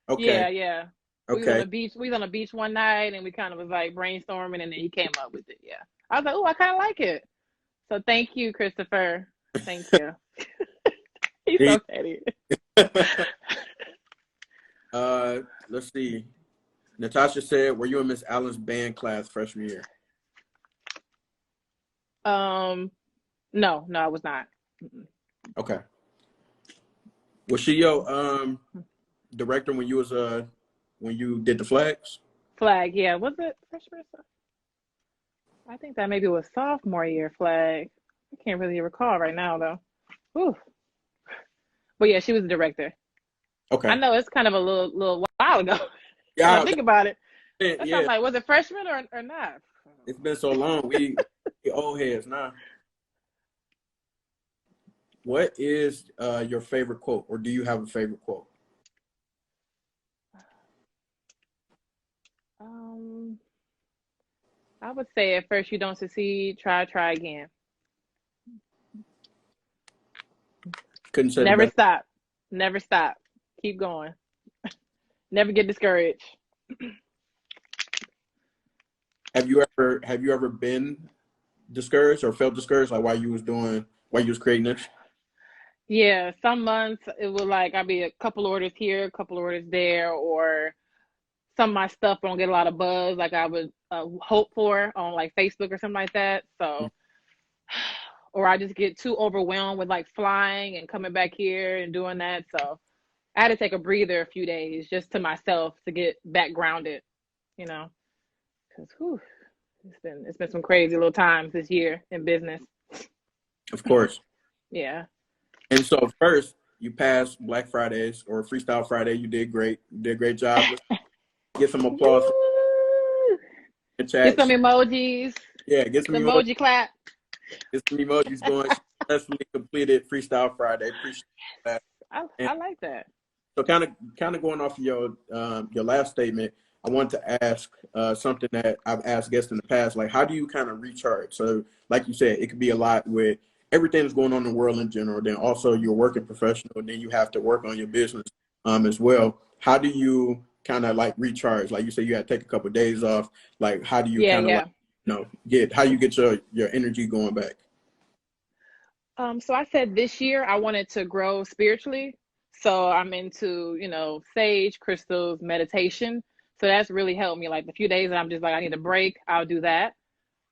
Speaker 1: okay.
Speaker 2: Yeah. We was on the beach. We was on the beach one night, and we kind of was like brainstorming, and then he came up with it. Yeah. I was like, oh, I kind of like it. So thank you, Christopher. Thank you. He's so petty.
Speaker 1: Let's see. Natasha said, were you in Miss Allen's band class freshman year?
Speaker 2: No, I was not.
Speaker 1: Okay. Was she your director when you did the flags?
Speaker 2: Flag, yeah. Was it freshman? I think that maybe was sophomore year flag. I can't really recall right now though. Whew. But yeah, she was the director.
Speaker 1: Okay.
Speaker 2: I know it's kind of a little while ago.
Speaker 1: Yeah.
Speaker 2: I think about it. That
Speaker 1: Yeah.
Speaker 2: sounds like, was it freshman or not?
Speaker 1: It's been so long. We old heads now. What is your favorite quote, or do you have a favorite quote?
Speaker 2: I would say at first you don't succeed, try again.
Speaker 1: Couldn't say
Speaker 2: Never stop. Never stop. Keep going. Never get discouraged.
Speaker 1: Have you ever been discouraged or felt discouraged, like while you was creating this?
Speaker 2: Yeah, some months it was like I'd be a couple orders here, a couple orders there, or some of my stuff don't get a lot of buzz like I would hope for on like Facebook or something like that. So, or I just get too overwhelmed with like flying and coming back here and doing that. So I had to take a breather a few days just to myself to get back grounded, you know, because it's been some crazy little times this year in business.
Speaker 1: Of course.
Speaker 2: Yeah.
Speaker 1: And so first, you passed Black Fridays or Freestyle Friday. You did great. You did a great job. Get some applause.
Speaker 2: Get some emojis.
Speaker 1: Yeah, get some
Speaker 2: emoji clap.
Speaker 1: Get some emojis going. She successfully completed Freestyle Friday. Appreciate that.
Speaker 2: I like that.
Speaker 1: So kind of going off of your last statement, I want to ask something that I've asked guests in the past, like how do you kind of recharge? So like you said, it could be a lot with everything that's going on in the world in general. Then also you're a working professional, and then you have to work on your business as well. How do you kind of like recharge? Like you said, you had to take a couple of days off. Like how do you how do you get your energy going back?
Speaker 2: So I said this year I wanted to grow spiritually. So I'm into, sage, crystals, meditation. So that's really helped me. Like the few days that I'm just like, I need a break, I'll do that.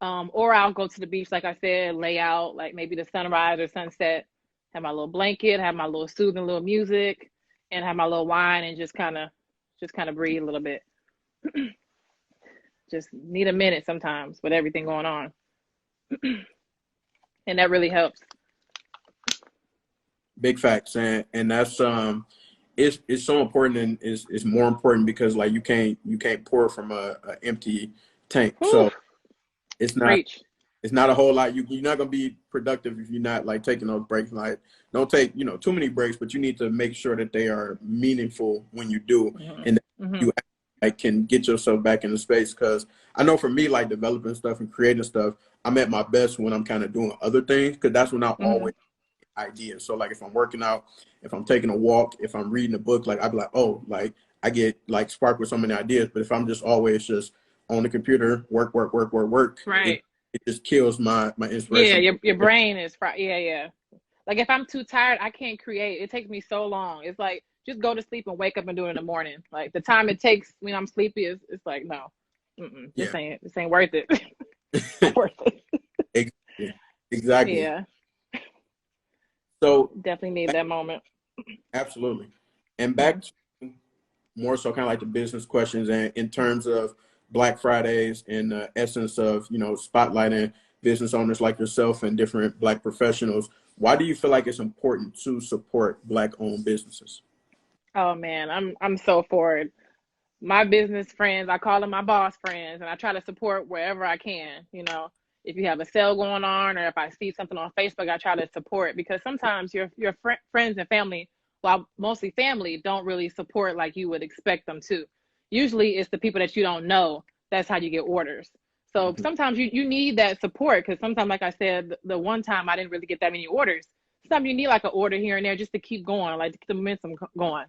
Speaker 2: Or I'll go to the beach, like I said, lay out, like maybe the sunrise or sunset, have my little blanket, have my little soothing little music, and have my little wine and just kind of breathe a little bit. Just need a minute sometimes with everything going on. And that really helps.
Speaker 1: Big facts, and that's it's so important, and it's more important because like you can't pour from a empty tank. Oof. So it's not a whole lot. You're not gonna be productive if you're not like taking those breaks. Like don't take too many breaks, but you need to make sure that they are meaningful when you do, and you like can get yourself back in the space. Because I know for me, like developing stuff and creating stuff, I'm at my best when I'm kind of doing other things, because that's when I always ideas. So like if I'm working out, if I'm taking a walk, if I'm reading a book, like I'd be like, oh, like I get like sparked with so many ideas. But if I'm just always just on the computer, work,
Speaker 2: right,
Speaker 1: it just kills my inspiration.
Speaker 2: Yeah, your brain is fried. Yeah. Like if I'm too tired, I can't create. It takes me so long. It's like just go to sleep and wake up and do it in the morning. Like the time it takes when I'm sleepy is it's like no, this ain't worth it. Not worth it.
Speaker 1: Exactly.
Speaker 2: Yeah.
Speaker 1: So
Speaker 2: Definitely need that moment.
Speaker 1: absolutely. And back to more so kind of like the business questions, and in terms of Black Fridays and the essence of, spotlighting business owners like yourself and different Black professionals, why do you feel like it's important to support Black owned businesses?
Speaker 2: Oh man, I'm so for it. My business friends, I call them my boss friends, and I try to support wherever I can. If you have a sale going on, or if I see something on Facebook, I try to support, because sometimes your friends and family, well, mostly family, don't really support like you would expect them to. Usually, it's the people that you don't know. That's how you get orders. So
Speaker 1: Mhm.
Speaker 2: sometimes you need that support, because sometimes, like I said, the one time I didn't really get that many orders. Sometimes you need like an order here and there just to keep going, like to keep the momentum going.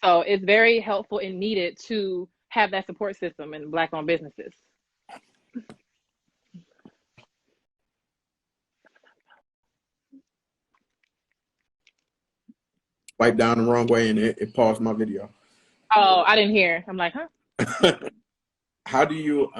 Speaker 2: So it's very helpful and needed to have that support system in Black-owned businesses.
Speaker 1: Swipe down the wrong way and it paused my video.
Speaker 2: Oh, I didn't hear. I'm like, huh?
Speaker 1: How do you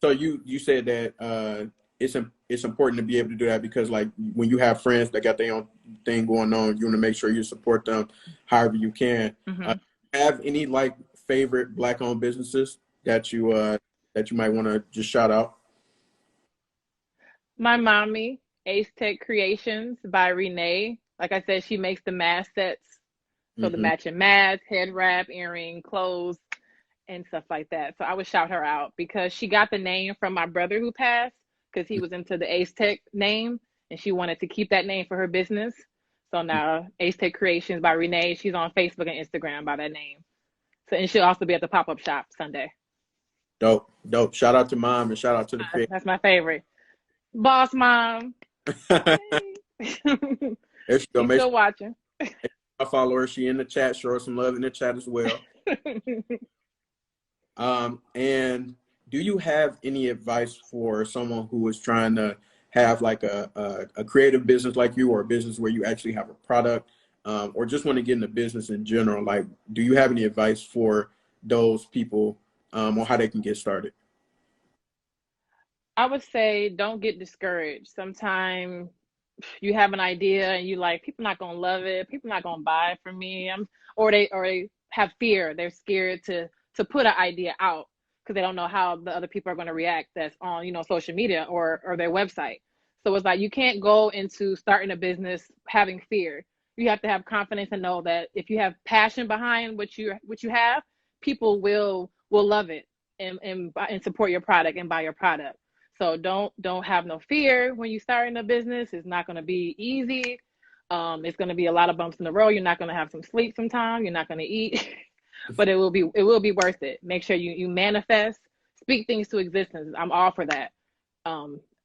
Speaker 1: so you said that it's important to be able to do that, because like when you have friends that got their own thing going on, you want to make sure you support them however you can.
Speaker 2: Mm-hmm.
Speaker 1: Have any like favorite Black owned businesses that you might want to just shout out?
Speaker 2: My mommy, Ace Tech Creations by Renee. Like I said, she makes the mask sets. So the
Speaker 1: Hmm.
Speaker 2: matching mask, head wrap, earring, clothes, and stuff like that. So I would shout her out because she got the name from my brother who passed, because he was into the Ace Tech name, and she wanted to keep that name for her business. So now Ace Tech Creations by Renee. She's on Facebook and Instagram by that name. So, and she'll also be at the pop-up shop Sunday.
Speaker 1: Dope, dope. Shout out to mom and shout out to the creator.
Speaker 2: That's my favorite. Boss mom.
Speaker 1: There she go.
Speaker 2: She's
Speaker 1: Make sure
Speaker 2: still watching.
Speaker 1: I follow her. She in the chat. Show her some love in the chat as well. And do you have any advice for someone who is trying to have like a creative business like you, or a business where you actually have a product, or just want to get into business in general? Like, do you have any advice for those people on how they can get started?
Speaker 2: I would say don't get discouraged. Sometimes you have an idea and you like, people not gonna love it, people not gonna buy it from me. Or they have fear. They're scared to put an idea out because they don't know how the other people are gonna react that's on, social media or their website. So it's like you can't go into starting a business having fear. You have to have confidence and know that if you have passion behind what you have, people will love it and support your product and buy your product. So don't have no fear when you start in a business. It's not going to be easy. It's going to be a lot of bumps in the road. You're not going to have some sleep sometime. You're not going to eat, but it will be worth it. Make sure you manifest, speak things to existence. I'm all for that.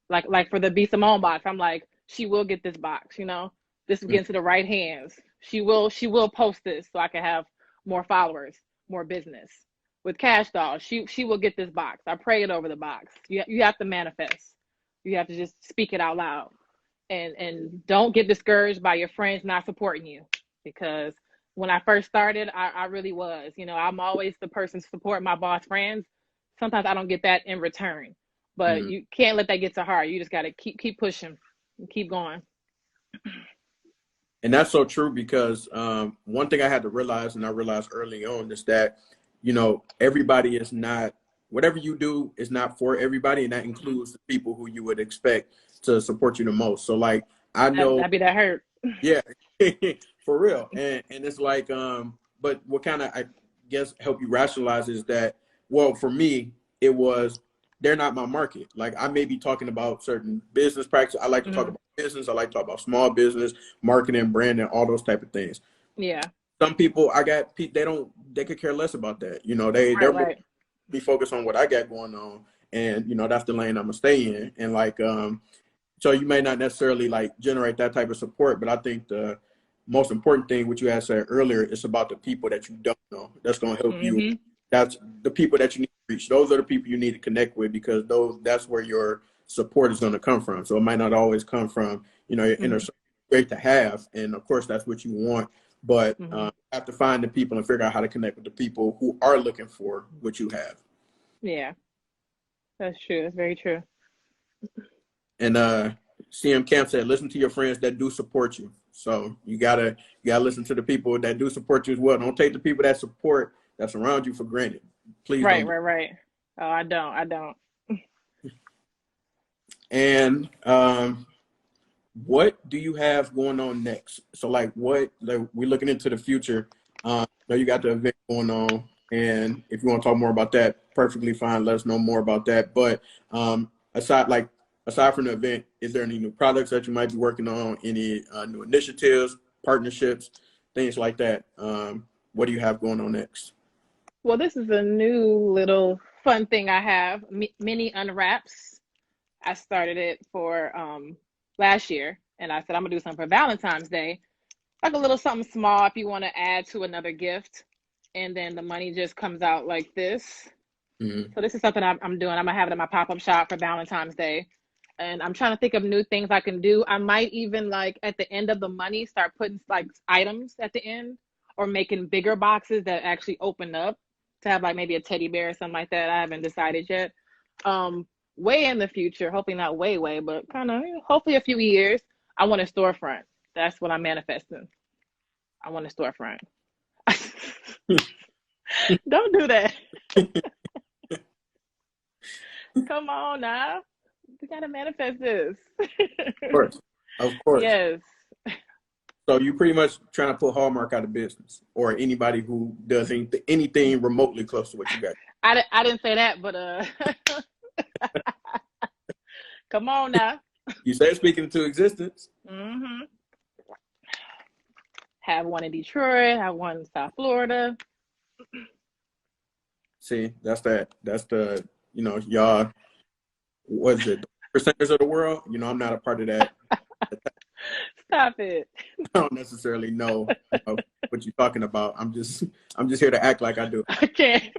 Speaker 2: Like for the Be Simone box, I'm like, she will get this box. This will get into the right hands. She will post this so I can have more followers, more business. With Cash Doll, she will get this box. I pray it over the box. You have to manifest. You have to just speak it out loud, and don't get discouraged by your friends not supporting you, because when I first started, I really was. I'm always the person to support my boss friends. Sometimes I don't get that in return, but
Speaker 1: Mhm.
Speaker 2: you can't let that get to heart. You just got to keep pushing, and keep going.
Speaker 1: And that's so true, because one thing I had to realize, and I realized early on, is that, everybody is not, whatever you do is not for everybody. And that includes the people who you would expect to support you the most. So like, I know,
Speaker 2: That be that hurt.
Speaker 1: yeah, for real. And it's like, but what kind of, I guess, help you rationalize is that, well, for me, it was, they're not my market. Like, I may be talking about certain business practice. I like to talk
Speaker 2: Mm,
Speaker 1: about business. I like to talk about small business, marketing, branding, all those type of things.
Speaker 2: yeah.
Speaker 1: Some people, they could care less about that. They're
Speaker 2: Right.
Speaker 1: more
Speaker 2: Right.
Speaker 1: be focused on what I got going on. And, that's the lane I'm gonna stay in. And like, so you may not necessarily like generate that type of support, but I think the most important thing, which you had said earlier, is about the people that you don't know. That's going to help you.
Speaker 2: Hmm.
Speaker 1: That's the people that you need to reach. Those are the people you need to connect with, because that's where your support is going to come from. So it might not always come from, your inner
Speaker 2: Hmm.
Speaker 1: circle. Great to have. And of course, that's what you want. But
Speaker 2: Hmm.
Speaker 1: you have to find the people and figure out how to connect with the people who are looking for what you have.
Speaker 2: Yeah, that's true. That's very true.
Speaker 1: And CM Camp said, listen to your friends that do support you. So you gotta listen to the people that do support you as well. Don't take the people that support that's around you for granted. Please don't.
Speaker 2: Right. Oh, I don't.
Speaker 1: And what do you have going on next? So like we're looking into the future. Now you got the event going on, and if you want to talk more about that, perfectly fine. Let us know more about that. But aside from the event, is there any new products that you might be working on? Any new initiatives, partnerships, things like that? What do you have going on next?
Speaker 2: Well, this is a new little fun thing I have, mini unwraps. I started it for last year, and I said I'm gonna do something for Valentine's Day, like a little something small if you want to add to another gift, and then the money just comes out like this.
Speaker 1: Mm-hmm.
Speaker 2: So this is something I'm doing. I'm gonna have it in my pop-up shop for Valentine's Day, and I'm trying to think of new things I can do. I might even like at the end of the money start putting like items at the end, or making bigger boxes that actually open up to have like maybe a teddy bear or something like that. I haven't decided yet. Way in the future, hopefully not way, but kind of hopefully a few years, I want a storefront. That's what I'm manifesting. I want a storefront. Don't do that. Come on now. We gotta manifest this.
Speaker 1: Of course.
Speaker 2: Yes.
Speaker 1: So you pretty much trying to put Hallmark out of business, or anybody who does anything remotely close to what you got.
Speaker 2: I didn't say that, but come on now.
Speaker 1: You said speaking into existence.
Speaker 2: Mm-hmm. Have one in Detroit, have one in South Florida.
Speaker 1: See, that's the, y'all, what is it, percentage of the world? I'm not a part of that.
Speaker 2: Stop it.
Speaker 1: I don't necessarily know, what you're talking about. I'm just here to act like I do.
Speaker 2: I can't.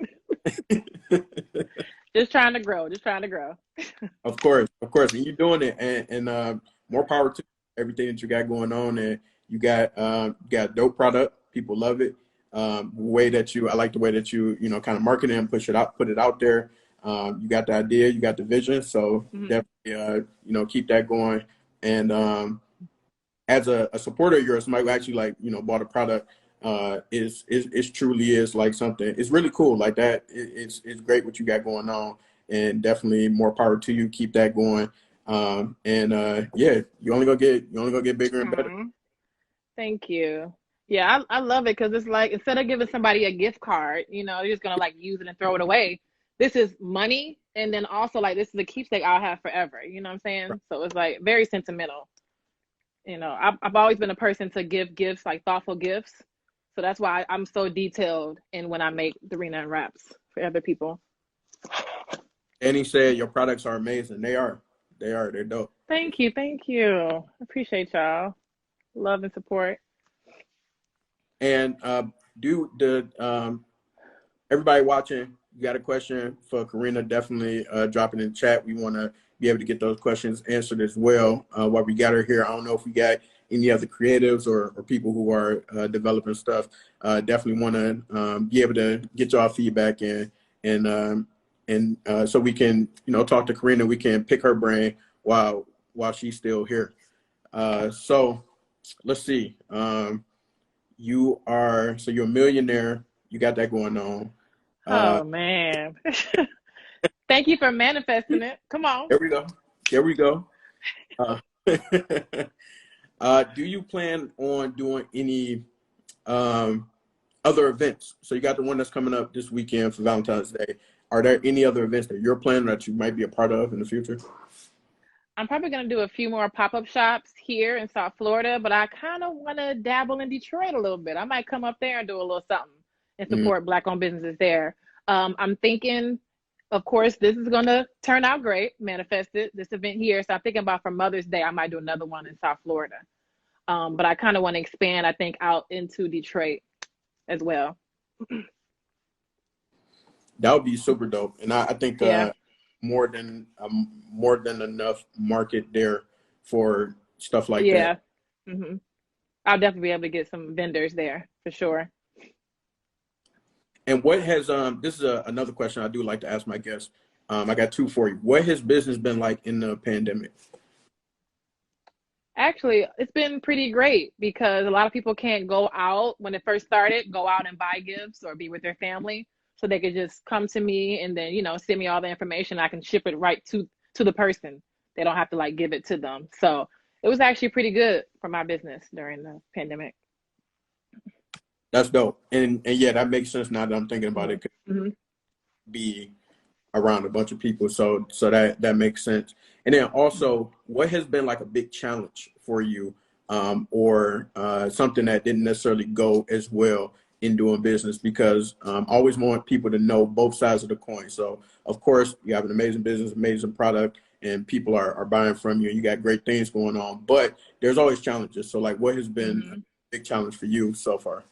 Speaker 2: Just trying to grow. Of course.
Speaker 1: And you're doing it, and more power to everything that you got going on. And you got dope product. People love it. I like the way that you kind of market it and put it out there. You got the idea, you got the vision. So definitely, keep that going. And as a supporter of yours, somebody who actually bought a product, is truly is like something. It's really cool like that. It's great what you got going on, and definitely more power to you. Keep that going. You only gonna get bigger and better.
Speaker 2: Thank you. Yeah, I love it because it's like instead of giving somebody a gift card, you're just gonna like use it and throw it away. This is money, and then also like this is a keepsake I'll have forever. You know what I'm saying? Right. So it's like very sentimental. I've always been a person to give gifts, like thoughtful gifts. So that's why I'm so detailed in when I make the RinaUnwrapped for other people.
Speaker 1: And he said your products are amazing. They are. They're dope.
Speaker 2: Thank you. Appreciate y'all. Love and support.
Speaker 1: And everybody watching, you got a question for Corrina, definitely drop it in the chat. We want to be able to get those questions answered as well while we got her here. I don't know if we got any other creatives or people who are developing stuff. Definitely want to be able to get y'all feedback and so we can talk to Corrina. We can pick her brain while she's still here. So let's see. You're a millionaire. You got that going on.
Speaker 2: Oh man. Thank you for manifesting it. Come on.
Speaker 1: There we go. Do you plan on doing any other events? So you got the one that's coming up this weekend for Valentine's Day. Are there any other events that you're planning that you might be a part of in the future?
Speaker 2: I'm probably going to do a few more pop-up shops here in South Florida, but I kind of want to dabble in Detroit a little bit. I might come up there and do a little something and support Black-owned businesses there. I'm thinking, of course, this is going to turn out great, manifested, this event here. So I'm thinking about for Mother's Day, I might do another one in South Florida. But I kind of want to expand, I think, out into Detroit as well.
Speaker 1: That would be super dope. And I think more than enough market there for stuff like that.
Speaker 2: Mm-hmm. I'll definitely be able to get some vendors there for sure.
Speaker 1: And what has this is another question I do like to ask my guests. I got two for you. What has business been like in the pandemic?
Speaker 2: Actually, it's been pretty great because a lot of people can't go out when it first started, go out and buy gifts or be with their family. So they could just come to me and then, send me all the information. I can ship it right to the person. They don't have to like give it to them. So it was actually pretty good for my business during the pandemic.
Speaker 1: That's dope. And yeah, that makes sense now that I'm thinking about it.
Speaker 2: Mm-hmm.
Speaker 1: Be around a bunch of people. So that makes sense. And then also, what has been like a big challenge for you, or something that didn't necessarily go as well in doing business? Because I always want people to know both sides of the coin. So of course you have an amazing business, amazing product, and people are buying from you and you got great things going on, but there's always challenges. So like, what has been a big challenge for you so far?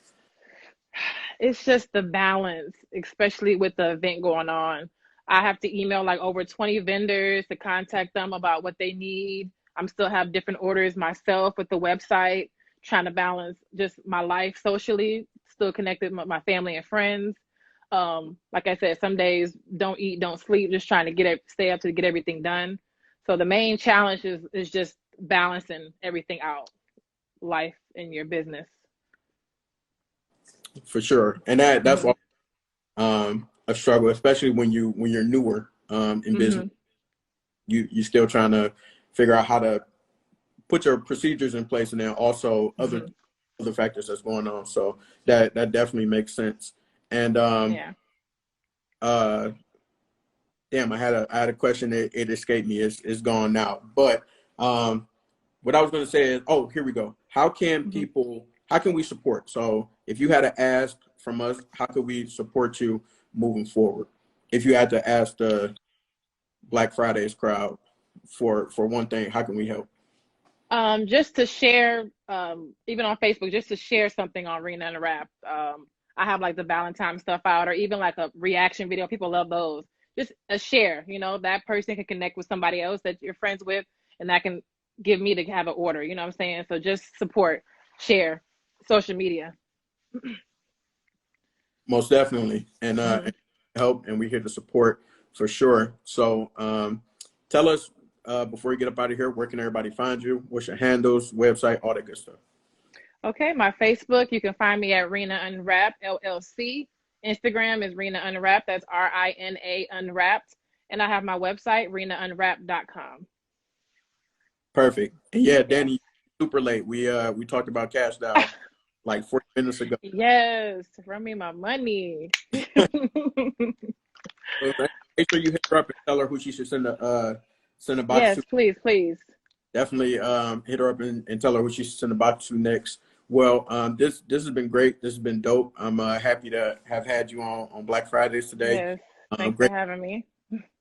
Speaker 2: It's just the balance, especially with the event going on. I have to email like over 20 vendors to contact them about what they need. I'm still have different orders myself with the website, trying to balance just my life socially, still connected with my family and friends. Like I said, some days don't eat, don't sleep, just trying to stay up to get everything done. So the main challenge is just balancing everything out, life and your business.
Speaker 1: For sure. And that's a struggle, especially when you're newer in business. You still trying to figure out how to put your procedures in place, and then also other factors that's going on. So that definitely makes sense. And damn, I had a question. It escaped me. It's gone now. But what I was going to say is, here we go. How can we support? So if you had to ask from us, how could we support you moving forward? If you had to ask the Black Fridays crowd for one thing, how can we help?
Speaker 2: Just to share, even on Facebook, just to share something on RinaUnwrapped. I have like the Valentine stuff out, or even like a reaction video. People love those. Just a share, that person can connect with somebody else that you're friends with, and that can give me to have an order. You know what I'm saying? So just support, share, social media.
Speaker 1: Most definitely. And help, and we're here to support for sure. So tell us, before we get up out of here, where can everybody find you? What's your handles, website, all that good stuff?
Speaker 2: Okay, my Facebook, you can find me at RinaUnwrapped, LLC. Instagram is RinaUnwrapped, that's RINA Unwrapped. And I have my website, RinaUnwrapped.com.
Speaker 1: Perfect. And yeah, Danny, super late. We talked about cash down like 40 minutes ago.
Speaker 2: Yes, run me my money.
Speaker 1: Make sure you hit her up and tell her who she should send a box to.
Speaker 2: Yes, please.
Speaker 1: Definitely hit her up and tell her who she should send a box to next. Well, this has been great. This has been dope. I'm happy to have had you on Black Fridays today.
Speaker 2: Yes, thanks for having me.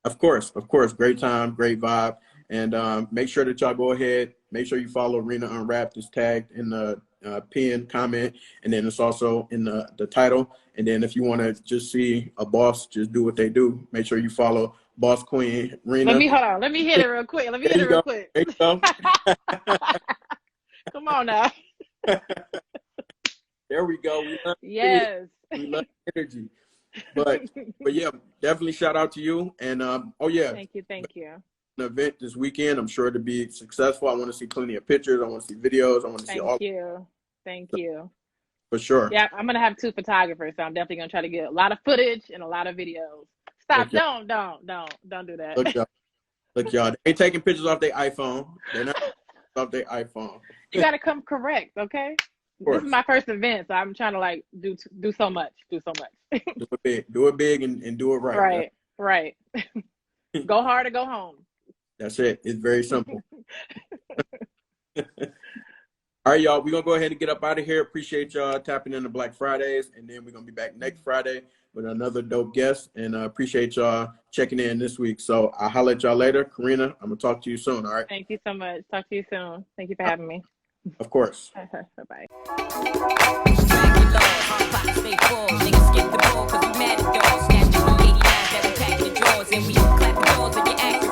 Speaker 1: Of course. Great time, great vibe. And make sure that y'all go ahead. Make sure you follow RinaUnwrapped. It's tagged in the pinned comment, and then it's also in the title. And then if you want to just see a boss just do what they do, make sure you follow Boss Queen Rina.
Speaker 2: Let me hit it real quick. There you go. Come on now.
Speaker 1: There we go.
Speaker 2: Yes.
Speaker 1: We love energy. But yeah, definitely shout out to you. And thank
Speaker 2: you.
Speaker 1: An event this weekend, I'm sure to be successful. I want to see plenty of pictures. I want to see videos. I want to see all.
Speaker 2: Thank you.
Speaker 1: For sure.
Speaker 2: Yeah, I'm gonna have 2 photographers, so I'm definitely gonna try to get a lot of footage and a lot of videos. Stop! Don't do that.
Speaker 1: Look, y'all. They ain't taking pictures off their iPhone. They're not off their iPhone.
Speaker 2: You gotta come correct, okay? This is my first event, so I'm trying to like do so much. Do
Speaker 1: it big and do it right.
Speaker 2: Right. Go hard or go home.
Speaker 1: That's it. It's very simple. All right, y'all. We're going to go ahead and get up out of here. Appreciate y'all tapping into Black Fridays. And then we're going to be back next Friday with another dope guest. And appreciate y'all checking in this week. So I'll holler at y'all later. Corrina, I'm going to talk to you soon. All right.
Speaker 2: Thank you so much. Talk to you soon. Thank you for having me.
Speaker 1: Of course.
Speaker 2: Bye-bye.
Speaker 3: Niggas skip the ball 'cause we mad at dogs. Snatch the 89 that we pack in the drawers, and we clap the doors and you act